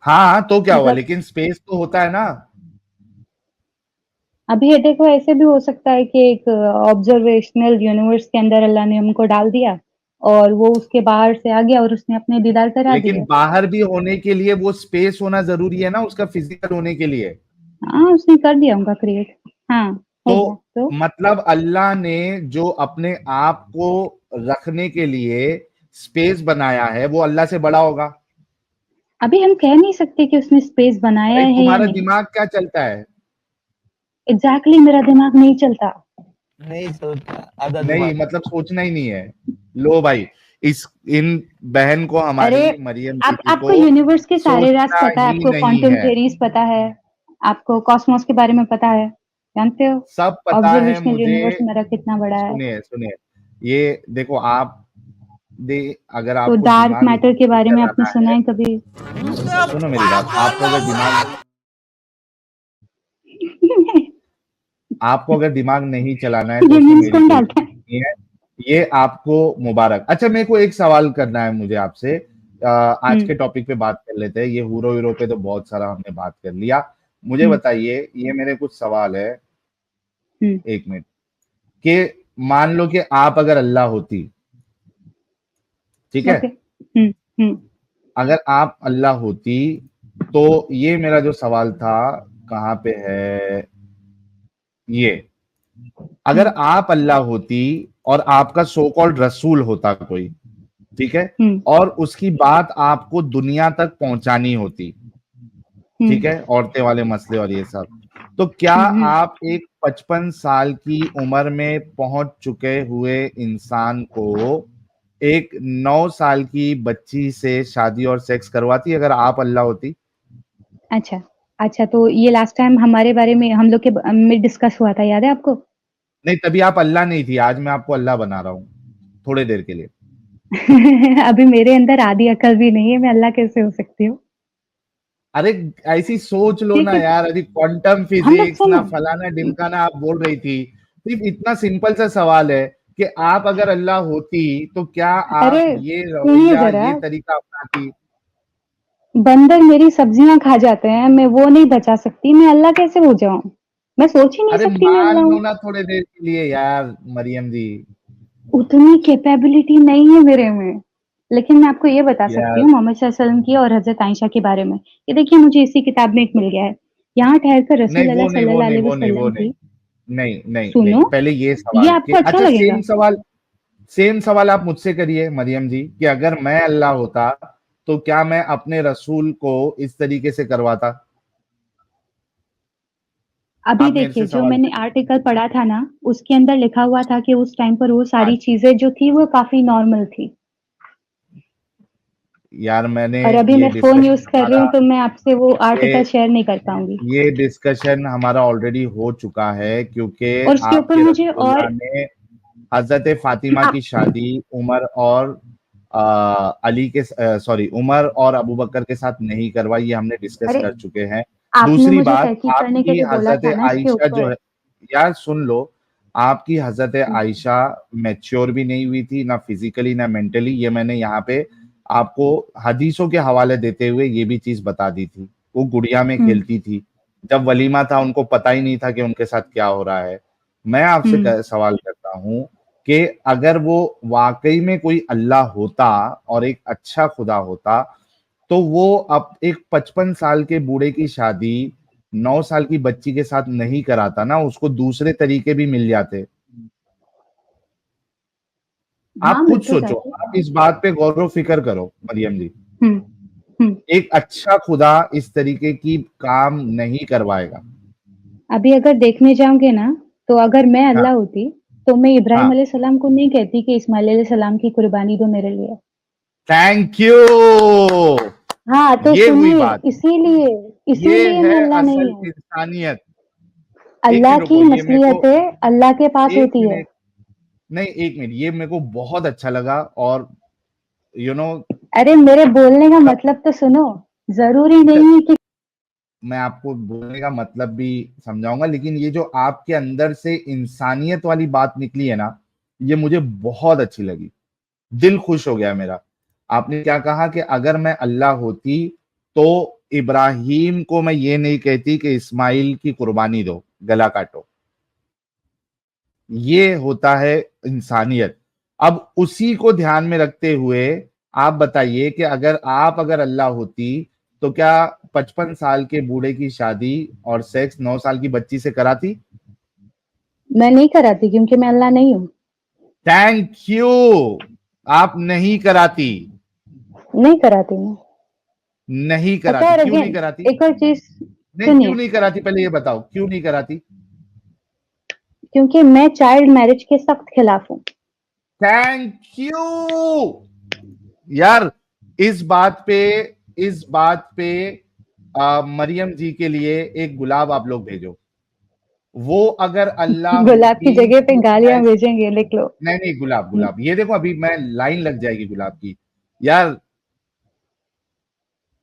हाँ, तो क्या हुआ, मतलब लेकिन स्पेस तो होता है ना। अभी ये देखो, ऐसे भी हो सकता है कि एक ऑब्जर्वेशनल यूनिवर्स के अंदर अल्लाह ने हमको डाल दिया और वो उसके बाहर से आ गया और उसने अपने दीदार करा लेकिन दिए। बाहर भी होने के लिए वो स्पेस होना जरूरी है ना, उसका फिजिकल होने के लिए। हाँ, उसने कर दिया उनका क्रिएट। हाँ, हो गया। तो मतलब अल्लाह ने जो अपने आप को रखने के लिए स्पेस बनाया है वो अल्लाह से बड़ा होगा। अभी हम कह नहीं सकते कि उसने स्पेस बनाया अरे है या तुम्हारा नहीं। दिमाग क्या चलता है? एग्जैक्टली मेरा दिमाग नहीं चलता। नहीं सोचता, आधा नहीं दिमाग। मतलब सोचना ही नहीं है। लो भाई, इन बहन को, अरे हमारी मरियम दीदी आपको को यूनिवर्स के सारे राज सोचना पता है, ही आपको नहीं क्वांटम है। थ्योरीज पता है, आपको कॉस्मोस के बारे में पता है, जानते हो सब पता है ऑब्जर्वेशनल मुझे। यूनिवर्स मेरा कितना बड़ा है। सुनिए सुनिए, ये देखो आप दे, अगर तो आपको डार्क दिमाग मैटर के नहीं बारे में आपने चलाना सुना है, है कभी? सुनो मेरी बात, आपको अगर दिमाग नहीं चलाना है तो ये उसमें मीम्स मेरी कौन कोई डालता है? गलती नहीं है। ये आपको मुबारक। अच्छा, मेरे को एक सवाल करना है मुझे आपसे। आज के टॉपिक पे बात कर लेते हैं। ये हीरो हीरो पे तो बहुत सारा हमने बात कर लिया। मुझे बताइए, ये मेरे कुछ सवाल है, एक मिनट, कि मान लो कि आप अगर अल्लाह होती, ठीक है, ओके। अगर आप अल्लाह होती, तो ये मेरा जो सवाल था, कहाँ पे है ये, अगर आप अल्लाह होती और आपका सो कॉल्ड रसूल होता कोई, ठीक है, और उसकी बात आपको दुनिया तक पहुंचानी होती, ठीक है, औरतें वाले मसले और ये सब, तो क्या आप एक 55 साल की उम्र में पहुंच चुके हुए इंसान को एक 9 साल की बच्ची से शादी और सेक्स करवाती अगर आप अल्लाह होती? अच्छा, अच्छा, तो ये लास्ट टाइम हमारे बारे में हम लोग के में डिस्कस हुआ था, याद है आपको? नहीं, तभी आप अल्लाह नहीं थी। आज मैं आपको अल्लाह बना रहा हूँ थोड़ी देर के लिए। अभी मेरे अंदर आधी अकल भी नहीं है, मैं अल्लाह कैसे हो सकती हूँ? अरे ऐसी सोच लो ठीक ना है, यार, अभी क्वांटम हम लोग फिजिक्स ना सुनो। फलाना ढिमकाना आप बोल रही थी। सिर्फ इतना सिंपल सा सवाल है कि आप अगर अल्लाह होती तो क्या अरे आप ये सुनिए रवैया, जरा, ये तरीका अपनाती? बंदर मेरी सब्जियां खा जाते हैं, मैं वो नहीं बचा सकती, मैं अल्लाह कैसे हो जाऊं? मैं सोच ही नहीं अरे सकती मैं मान अल्लाह लो हूँ। ना थोड़ी देर के लिए यार मरियम जी। उतनी कैपेबिलिटी नहीं है मेरे में। लेकिन मैं आपको ये बता सकती यार हूँ मोहम्मद सल्लल्लाहु अलैहि वसल्लम की और हजरत आयशा के बारे में। ये देखिए, मुझे इसी किताब में एक मिल गया है। यहाँ ठहर कर नहीं, रसूल अल्लाह वो नहीं, वो सल्लल्लाहु नहीं, अलैहि वो नहीं, वो वसल्लम नहीं, की, नहीं, नहीं, सुनो, नहीं, पहले ये ये सवाल कि आपको अच्छा अच्छा, लगेगा। सेम सवाल आप मुझसे करिए मरियम जी, कि अगर मैं अल्लाह होता तो क्या मैं अपने रसूल को इस तरीके से करवाता? अभी आप मेरे देखिए, से जो सवाल मैंने करिए। आर्टिकल पढ़ा था ना, उसके अंदर लिखा हुआ था कि उस टाइम पर वो हाँ सारी चीजें जो थी वो काफी नॉर्मल थी। यार, मैंने और अभी ये मैं फोन डिस्कशन यूज कर रही हमारा हूँ तो मैं आपसे वो ये आर्टिकल शेयर नहीं कर पाऊंगी। ये डिस्कशन हमारा ऑलरेडी हो चुका है, क्योंकि और उसके ऊपर आपके मुझे रसूलुल्लाह और ने हजरत फातिमा की शादी उमर और अली के, सॉरी, उमर और अबू बकर के साथ नहीं करवाई। ये हमने डिस्कस अरे, कर चुके हैं। आपने दूसरी मुझे बात, तहकीक करने के आपकी लिए बोला था हजरत ना इसके आयशा जो ऊपर। है, यार सुन लो, आपकी हजरत आयशा मैच्योर भी नहीं हुई थी, ना फिजिकली ना मेंटली। ये मैंने यहाँ पे आपको हदीसों के हवाले देते हुए ये भी चीज बता दी थी। वो गुड़िया में खेलती थी। जब वलीमा था उनको पता ही नहीं था कि उनके साथ क्या हो रहा है। मैं आपसे सवाल करता हूँ कि अगर वो वाकई में कोई अल्लाह होता और एक अच्छा खुदा होता, तो वो अब एक 55 साल के बूढ़े की शादी 9 साल की बच्ची के साथ नहीं कराता ना, उसको दूसरे तरीके भी मिल जाते। हाँ, आप मिल खुद तो सोचो, जाते। आप इस बात पे गौर फिक्र करो मरियम जी। हम्म हम्म एक अच्छा खुदा इस तरीके की काम नहीं करवाएगा। अभी अगर देखने जाओगे ना, तो अगर मैं हाँ, अल्लाह होती तो मैं इब्राहिम हाँ, अलैहिस्सलाम को नहीं कहती कि इस्माइल अलैहिस्सलाम की कुर्बानी दो मेरे लिए। Thank you. हाँ, तो ये हुई सुनिए, बात। इसीलिए ये इसीलिए मैं है अल्लाह नहीं असल हूँ। इंसानियत। एक अल्लाह मिनट की रुको, ये मेरे को मसलियतें अल्लाह के पास एक होती है। मिनट नहीं, एक मिनट, ये मेरे को बहुत अच्छा लगा। और यू नो अरे, मेरे बोलने का मतलब तो सुनो। जरूरी नहीं है कि मैं आपको बोलने का मतलब भी समझाऊंगा, लेकिन ये जो आपके अंदर से इंसानियत वाली बात निकली है ना, ये मुझे बहुत अच्छी लगी। दिल खुश हो गया मेरा। आपने क्या कहा कि अगर मैं अल्लाह होती तो इब्राहिम को मैं ये नहीं कहती कि इस्माइल की कुर्बानी दो, गला काटो। ये होता है इंसानियत। अब उसी को ध्यान में रखते हुए आप बताइए कि अगर अल्लाह होती तो क्या 55 साल के बूढ़े की शादी और सेक्स 9 साल की बच्ची से कराती? मैं नहीं कराती क्योंकि मैं अल्लाह नहीं हूँ। Thank you. आप नहीं कराती। नहीं कराती मैं। नहीं पता कराती, है क्यों नहीं अगेन कराती? एक और चीज नहीं, क्यों सुनिए, नहीं कराती, पहले ये बताओ क्यों नहीं कराती? क्योंकि मैं चाइल्ड मैरिज के सख्त खिलाफ हूँ। थैंक यू यार। इस बात पे मरियम जी के लिए एक गुलाब आप लोग भेजो। वो अगर अल्लाह गुलाब की होती जगह पे तो गालियां भेजेंगे, लिख लो। नहीं नहीं, गुलाब, ये देखो अभी मैं लाइन लग जाएगी गुलाब की। यार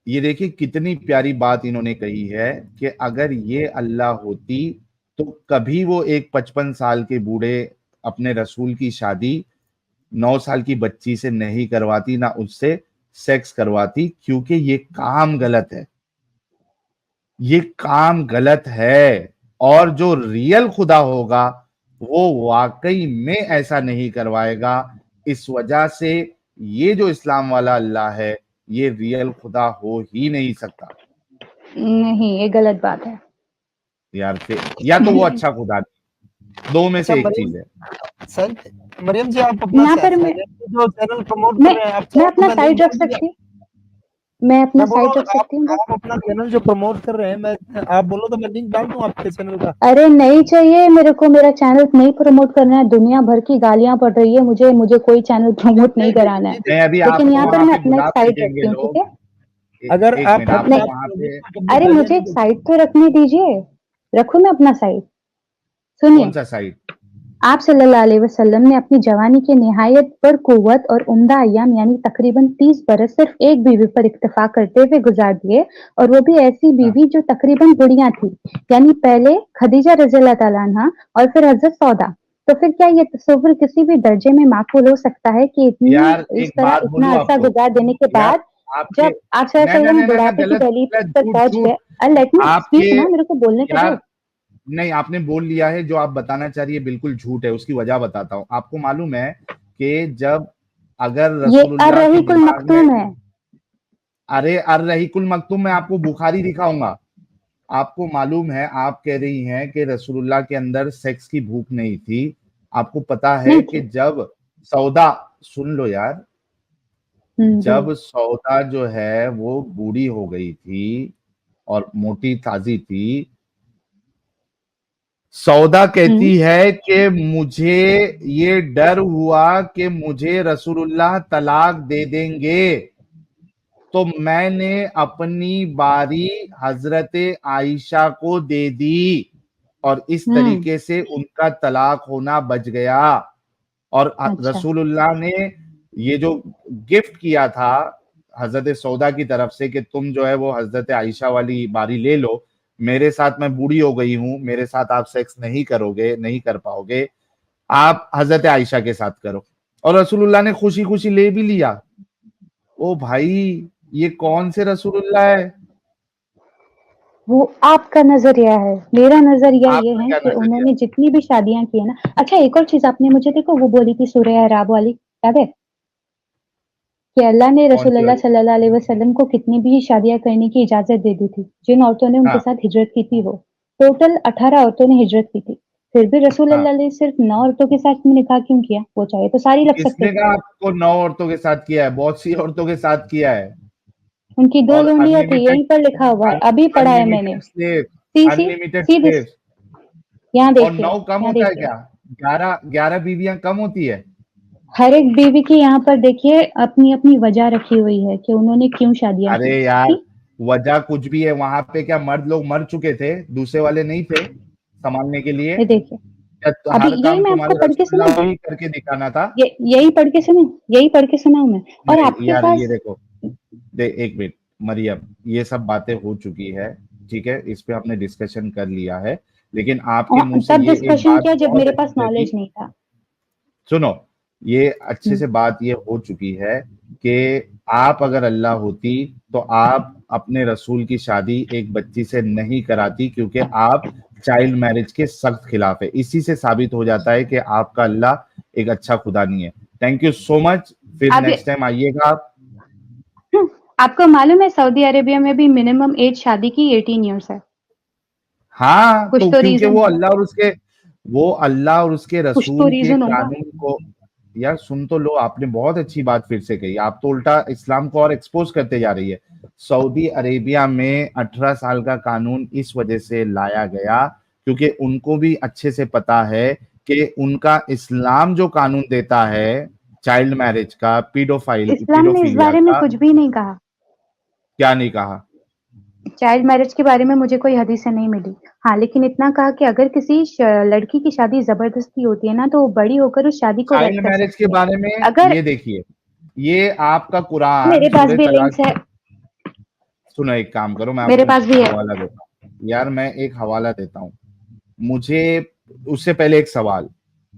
ये देखिए कितनी प्यारी बात इन्होंने कही है कि अगर ये अल्लाह होती तो कभी वो एक 55 साल के बूढ़े अपने रसूल की शादी 9 साल की बच्ची से नहीं करवाती, ना उससे सेक्स करवाती, क्योंकि ये काम गलत है। ये काम गलत है। और जो रियल खुदा होगा वो वाकई में ऐसा नहीं करवाएगा। इस वजह से ये जो इस्लाम वाला अल्लाह है ये रियल खुदा हो ही नहीं सकता। नहीं, ये गलत बात है। यार फिर या तो वो अच्छा खुदा नहीं, दो में अच्छा से एक मरियम चीज है। सर, मरियम जी आप अपना यहाँ पर मैं जो चैनल प्रमोट मैं कर रहे हैं, आप मैं चाहे तो अपना मैं साइड लिंक रख डाल दूंगा। सकती हूँ, मैं अपना मैं बोल साइड रहा रख सकती हूँ हूँ बस। आप अपना चैनल जो प्रमोट कर रहे हैं, मैं आप बोलो तो मैं लिंक डाल दूं आपके चैनल का। अरे नहीं चाहिए मेरे को, मेरा चैनल नहीं प्रमोट करना है। दुनिया भर की गालियां पड़ रही है मुझे कोई चैनल प्रमोट नहीं कराना है। नहीं, अभी लेकिन आपको यहाँ पर वहां मैं पे अपना एक गुलाब साइड भेजेंगे रखती हूँ, ठीक लोग। है? अगर एक आप मिनट, अपना आपको नहीं, वहां पे अरे मुझे एक साइड तो रखने दीजिए, रखूं मैं अपना साइड। कौन सुनिए, सा साइड? आप सल्लल्लाहु अलैहि वसल्लम ने अपनी जवानी के निहायत पर कुव्वत और उम्दा अय्याम यानी तकरीबन 30 बरस सिर्फ एक बीवी पर इक्तफा करते हुए गुजार दिए, और वो भी ऐसी बीवी जो तकरीबन बुढ़िया थी, यानी पहले खदीजा रज़ियल्लाहु ताला अन्हा और फिर हजरत सौदा। तो फिर क्या ये तस्वुर किसी भी दर्जे में माकूल हो सकता है कि यार इस एक तरह बात इतना बोलूं अरसा आपको, गुजार देने के यार बाद आपके जब आप सल्लल्लाहु अलैहि वसल्लम बुढ़ापे की गलत दहलीज गलत, पर झूठ पहुंच झूठ। गए, लेट मी आपके स्पीक ना, मेरे को बोलने तो दो। यार नहीं, आपने बोल लिया है, जो आप बताना चाह रही है बिल्कुल झूठ है। उसकी वजह बताता हूँ। आपको मालूम है कि जब अगर ये रसूलुल्लाह के अर्रहीकुल दिमाग में, मखतूम है। अरे अर रहीकुल मखतूम में आपको बुखारी दिखाऊंगा। आपको मालूम है, आप कह रही हैं कि रसूलुल्लाह के अंदर सेक्स की भूख नहीं थी। आपको पता है नहीं कि थी। जब सौदा, सुन लो यार, बोलो। जब सौदा जो है वो बूढ़ी हो गई थी और मोटी ताजी थी, सौदा कहती है कि मुझे ये डर हुआ कि मुझे रसूलुल्लाह तलाक दे देंगे, तो मैंने अपनी बारी हजरत आयशा को दे दी और इस तरीके से उनका तलाक होना बच गया। और अच्छा। रसूलुल्लाह ने ये जो गिफ्ट किया था हजरत सौदा की तरफ से कि तुम जो है वो हजरत आयशा वाली बारी ले लो, मेरे साथ मैं बूढ़ी हो गई हूं, मेरे साथ आप सेक्स नहीं करोगे, नहीं कर पाओगे, आप हजरत आयशा के साथ करो। और रसूलुल्लाह ने खुशी खुशी ले भी लिया। ओ भाई, ये कौन से रसूलुल्लाह है? वो आपका नजरिया है, मेरा नजरिया ये आपका है क्या कि नजरिया? उन्होंने जितनी भी शादियां की है ना। अच्छा, एक और चीज आपने मुझे देखो वो बोली थी सूरह अराब वाली, याद है कि अल्लाह ने कौन सी रसूलुल्लाह वाली? सल्लल्लाहु अलैहि वसल्लम को कितनी भी शादियां करने की इजाजत दे दी थी, जिन औरतों ने उनके हाँ साथ हिजरत की थी। वो टोटल 18 औरतों ने हिजरत की थी, फिर भी रसूल हाँ। अल्लाह ने सिर्फ 9 औरतों के साथ निकाह क्यों किया? वो चाहे तो सारी लग सकते किसने थे। कहा आपको 9 औरतों के साथ किया है? बहुत सी औरतों के साथ किया है। उनकी 2 और लूंडियां थी, अनलिमिटेड, यहीं पर लिखा हुआ है, अभी पढ़ा है मैंने। Unlimited slave, see see unlimited see this, slave. यहाँ और देखिए, 9 कम यहाँ होता है देखिए। क्या? 11 बीवियां कम होती है? हर एक बीवी की यहाँ पर देखिए अपनी अपनी वजह रखी हुई है कि उन्होंने क्यों शादियां अरे की। यार, ठीक? वजह कुछ भी है। वहां पे क्या मर्द लोग मर चुके थे, दूसरे वाले नहीं थे संभालने के लिए? ये देखिए, या अभी हर यही काम मैं आपको तुम्हारे पढ़ के रसूलुल्लाह सुनाऊं, को ही करके दिखाना था? यही पढ़ के सुनाऊं, यही पढ़ के सुनाऊं मैं। और नहीं आपके यार, ये पास देखो, एक मिनट मरियम, ये सब बातें हो चुकी है, ठीक है, इस पे हमने डिस्कशन कर लिया है। लेकिन आपके मुंह से तब ये एक डिस्कशन बात किया जब बहुत मेरे अच्छी पास लगी। नॉलेज नहीं था। सुनो, ये अच्छे से बात ये हो चुकी है कि आप अगर अल्लाह होती तो आप अपने रसूल की शादी एक बच्ची से नहीं कराती, क्योंकि आप चाइल्ड मैरिज के सख्त खिलाफ है। इसी से साबित हो जाता है कि आपका अल्लाह एक अच्छा खुदा नहीं है। Thank you so much. फिर अभी नेक्स्ट टाइम आइएगा आप। आपको मालूम है सऊदी अरेबिया में भी मिनिमम एज शादी की 18 इयर्स है। हाँ, कुछ तो तो क्योंकि रीजन वो होगा, अल्लाह और उसके कुछ तो रसूल के रीजन होगा। कानून को, यार सुन तो लो, आपने बहुत अच्छी बात फिर से कही, आप तो उल्टा इस्लाम को और एक्सपोज करते जा रही है। सऊदी अरेबिया में 18 साल का कानून इस वजह से लाया गया क्योंकि उनको भी अच्छे से पता है कि उनका इस्लाम जो कानून देता है चाइल्ड मैरिज का, इस्लाम ने इस पीडोफिलिया बारे में का। कुछ भी नहीं कहा। क्या नहीं कहा? चाइल्ड मैरिज के बारे में मुझे कोई हदीसें नहीं मिली। हाँ, लेकिन इतना कहा कि अगर किसी लड़की की शादी जबरदस्ती होती है ना, तो वो बड़ी होकर उस शादी को रद्द चाइल्ड कर मैरिज के सकती है। बारे में अगर ये देखिए, ये आपका कुरान मेरे पास सूरह भी तलाक, लिंक्स है, सुनो एक काम करो, मैं मेरे आपको पास भी है। हवाला देता हूँ यार, मैं एक हवाला देता हूँ। मुझे उससे पहले एक सवाल,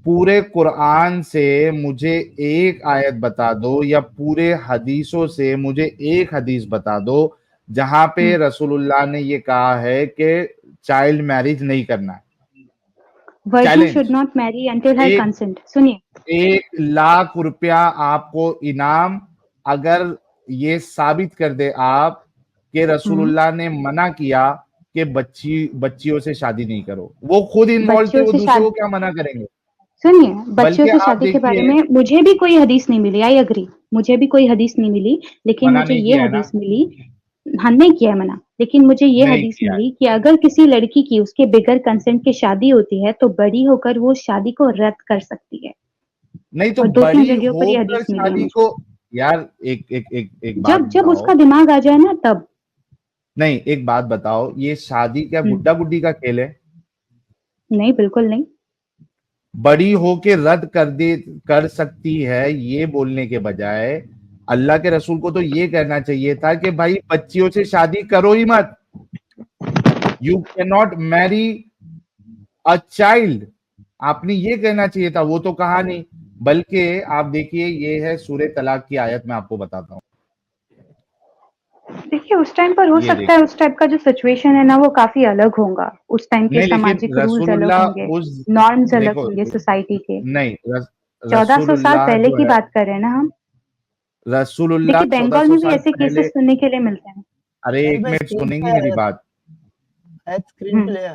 पूरे कुरान से मुझे एक आयत बता दो या पूरे हदीसों से मुझे एक हदीस बता दो जहां पे रसूलुल्लाह ने ये कहा है कि चाइल्ड मैरिज नहीं करना है। Virgin challenge, should not marry until her एक कंसेंट। सुनिए, 1 लाख रुपया आपको इनाम अगर ये साबित कर दे आप कि रसूलुल्लाह ने मना किया कि बच्चियों से शादी नहीं करो। वो खुद इन्वॉल्व थे, बच्चियों वो से दूसरों को शादी क्या मना करेंगे? सुनिए, बच्चियों बल्कि से आप शादी के बारे देखिए, में मुझे भी कोई हदीस नहीं मिली। आई एग्री, मुझे भी कोई हदीस नहीं मिली, लेकिन मना मुझे नहीं ये किया है ना? हदीस मिली। हाँ, नहीं किया है मना, लेकिन मुझे ये नहीं हदीस किया है। मिली कि अगर किसी लड़की की उसके बिगर कंसेंट की शादी होती है, तो बड़ी होकर वो शादी को रद्द कर सकती है। नहीं तो और 2-3 बड़ी जगहों पर ये होकर हदीस मिली है शादी मुझे। को, यार एक बात जब जब बताओ, उसका दिमाग आ जाए ना, तब। नहीं एक बात बताओ, ये शादी क्या गुड्डा गुड्डी का खेल है? नहीं, बिल्कुल नहीं। बड़ी होके रद्द कर सकती है ये बोलने के बजाय अल्लाह के रसूल को तो ये कहना चाहिए था कि भाई बच्चियों से शादी करो ही मत। You can not marry a child, आपने ये कहना चाहिए था, वो तो कहा नहीं। बल्कि आप देखिए, ये है सूरह तलाक की आयत, मैं आपको बताता हूँ। देखिए, उस टाइम पर हो ये सकता है, देखिए, उस टाइप का जो सिचुएशन है ना, वो काफी अलग होगा। उस टाइम के नहीं लेकिन सामाजिक रूल्स अलग रसूलुल्लाह होंगे, उस, नॉर्म्स अलग देखो, होंगे सोसाइटी के। नहीं 1400 साल रसूलुल्लाह पहले जो की है, बात कर रहे हैं ना हम। रसूलुल्लाह देखिए, बंगाल 1400 में भी साल ऐसे पहले, केसेस सुनने के लिए मिलते हैं। अरे अरे एक भाई मिनट स्क्रीन सुनेंगी पे मेरी बात। आयत स्क्रीन पे हम्म ले आ।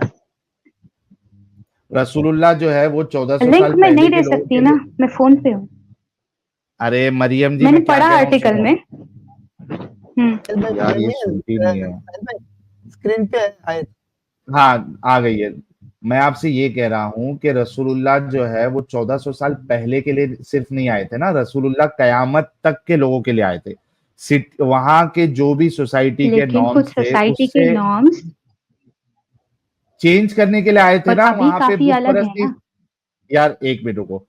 रसूलुल्लाह जो है वो 1400 लिंक साल मैं पहले नहीं के दे लोगों सकती के ना, लिए। मैं फोन पे हूँ। अरे मरियम जी, मैंने मैं क्या पढ़ा कह रहा हूँ आर्टिकल सुनो। में। साहिल भाई यार ये नहीं सुनती नहीं है। साहिल भाई स्क्रीन पे है आयत। हाँ आ गई है। मैं आपसे ये कह रहा हूँ कि रसूलुल्लाह जो है वो 1400 साल पहले के लिए सिर्फ नहीं आए थे ना, रसूलुल्लाह कयामत तक के लोगों के लिए आए थे। वहां के जो भी सोसाइटी के लेकिन कुछ नॉर्म्स थे सोसाइटी के उससे नॉर्म्स चेंज करने के लिए आए थे और ना, अभी वहां पे काफी बुत अलग है परस्ती। ना। यार एक मिनट रुको,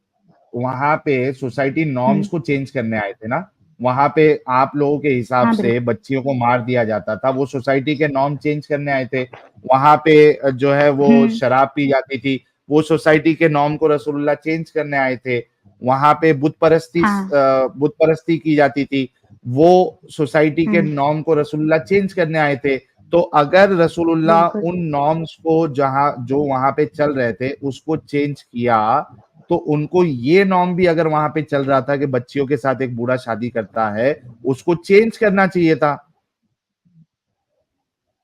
वहां पे सोसाइटी नॉर्म्स हम्म को चेंज करने आए थे ना। वहां पे आप लोगों के हिसाब हाँ, से बिल्कुल। बच्चियों को मार दिया जाता था, वो सोसाइटी के नॉर्म चेंज करने आए थे। वहां पे जो है वो शराब पी जाती थी, वो सोसाइटी के नॉर्म को रसूलुल्लाह चेंज करने आए थे। वहां पे हाँ। बुत परस्ती की जाती थी, वो सोसाइटी के नॉर्म को रसूलुल्लाह चेंज करने आए थे। तो अगर रसूलुल्लाह बिल्कुल। उन नॉर्म्स को जहां जो वहां पे चल रहे थे उसको चेंज किया, तो उनको ये नॉर्म भी अगर वहां पे चल रहा था कि बच्चियों के साथ एक बूढ़ा शादी करता है, उसको चेंज करना चाहिए था।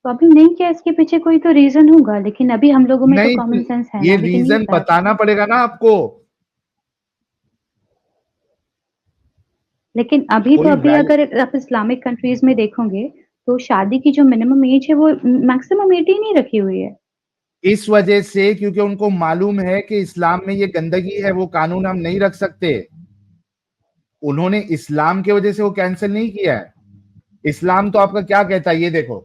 तो अभी नहीं किया, इसके पीछे कोई तो रीजन होगा, लेकिन अभी हम लोगों में तो नहीं तो कॉमन सेंस है ये ना, अभी तो नहीं रीजन होता है। बताना पड़ेगा ना आपको। लेकिन अभी तो कोई अभी वैल अगर आप इस्लामिक कंट्रीज में देखोगे, तो शादी की जो मिनिमम एज है वो मैक्सिमम 18 ही रखी हुई है। इस वजह से क्योंकि उनको मालूम है कि इस्लाम में ये गंदगी है, वो कानून हम नहीं रख सकते। उन्होंने इस्लाम की वजह से वो कैंसिल नहीं किया है। इस्लाम तो आपका क्या कहता है, ये देखो,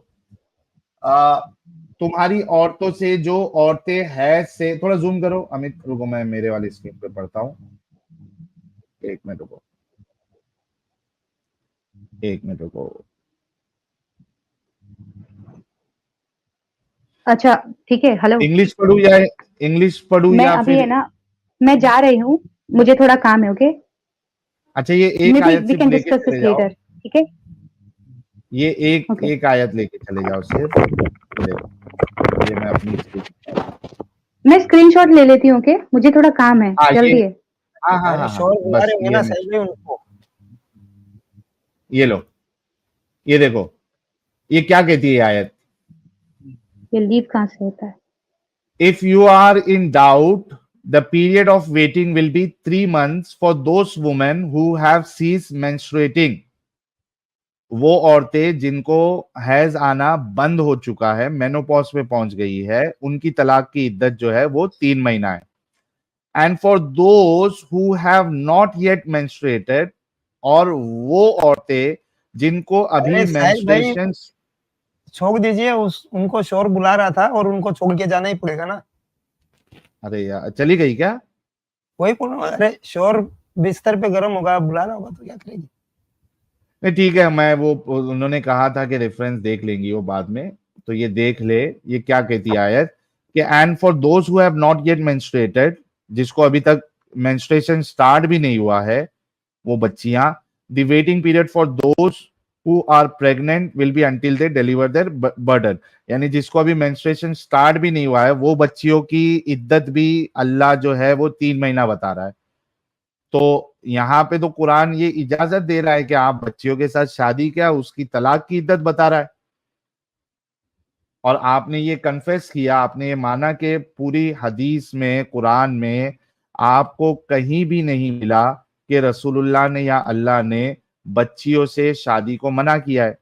तुम्हारी औरतों से जो औरतें है से, थोड़ा जूम करो अमित, रुको मैं मेरे वाली स्क्रीन पे पढ़ता हूँ, एक मिनट रुको, एक मिनट रुको। अच्छा, ठीक है। हेलो, इंग्लिश पढ़ू मैं या अभी फिर, है ना, मैं जा रही हूँ, मुझे थोड़ा काम है। ओके, अच्छा ये मे एक बी आयत वी सिर्फ कैन लेके डिस्कस चले दिस जाओ, लेटर। ठीक है, ये ओके। एक आयत लेके चले जाओ सिर्फ। ये देखो, ये मैं अपनी स्क्रीन, मैं स्क्रीनशॉट ले लेती हूँ। ओके, मुझे थोड़ा काम है, हाँ ये, जल्दी है। हाँ हाँ अरे हाँ हाँ, शोर बुला बस रहे हो ये ना मैं, साहिल भाई उनको। ये लो, ये देखो, ये क्या कहती है आयत? ये लीव कहाँ से होता है? If you are in doubt, the period of waiting will be 3 months for those women who have ceased menstruating. वो औरतें जिनको हैज आना बंद हो चुका है, मेनोपॉज पे पहुंच गई है, उनकी तलाक की इद्दत जो है वो 3 महीना है। And for those who have not yet menstruated, और वो औरतें जिनको अभी अरे साहिल भाई मेंस्ट्रुएशन। छोड़ दीजिए, उनको शोर बुला रहा था और उनको छोड़ के जाना ही पड़ेगा ना। अरे यार, चली गई क्या? वही बोल रहा हूँ, अरे शोर बिस्तर पे गर्म होगा, बुलाना होगा तो क्या करेगी। नहीं ठीक है, मैं वो उन्होंने कहा था कि रेफरेंस देख लेंगी वो बाद में, तो ये देख ले ये क्या कहती है आयत कि and for those who have not yet menstruated, जिसको अभी तक मेंस्ट्रुएशन स्टार्ट भी नहीं हुआ है, वो बच्चियां, the waiting period for those who are pregnant will be until they deliver their burden. यानी जिसको अभी मेंस्ट्रुएशन स्टार्ट भी नहीं हुआ है, वो बच्चियों की इद्दत भी अल्लाह जो है वो 3 महीना बता रहा है। तो यहाँ पे तो कुरान ये इजाजत दे रहा है कि आप बच्चियों के साथ शादी, क्या उसकी तलाक की इद्दत बता रहा है। और आपने ये कन्फेस किया, आपने ये माना कि पूरी हदीस में, कुरान में आपको कहीं भी नहीं मिला कि रसूलुल्लाह ने या अल्लाह ने बच्चियों से शादी को मना किया है।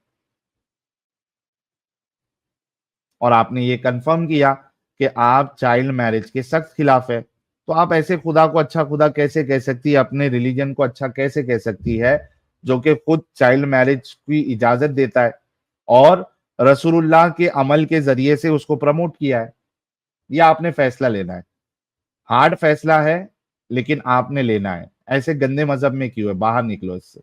और आपने ये कंफर्म किया कि आप चाइल्ड मैरिज के सख्त खिलाफ है। तो आप ऐसे खुदा को अच्छा खुदा कैसे कह सकती है, अपने रिलीजन को अच्छा कैसे कह सकती है, जो कि खुद चाइल्ड मैरिज की इजाजत देता है और रसूलुल्लाह के अमल के जरिए से उसको प्रमोट किया है। ये आपने फैसला लेना है, हार्ड फैसला है, लेकिन आपने लेना है। ऐसे गंदे मजहब में क्यों है? बाहर निकलो इससे।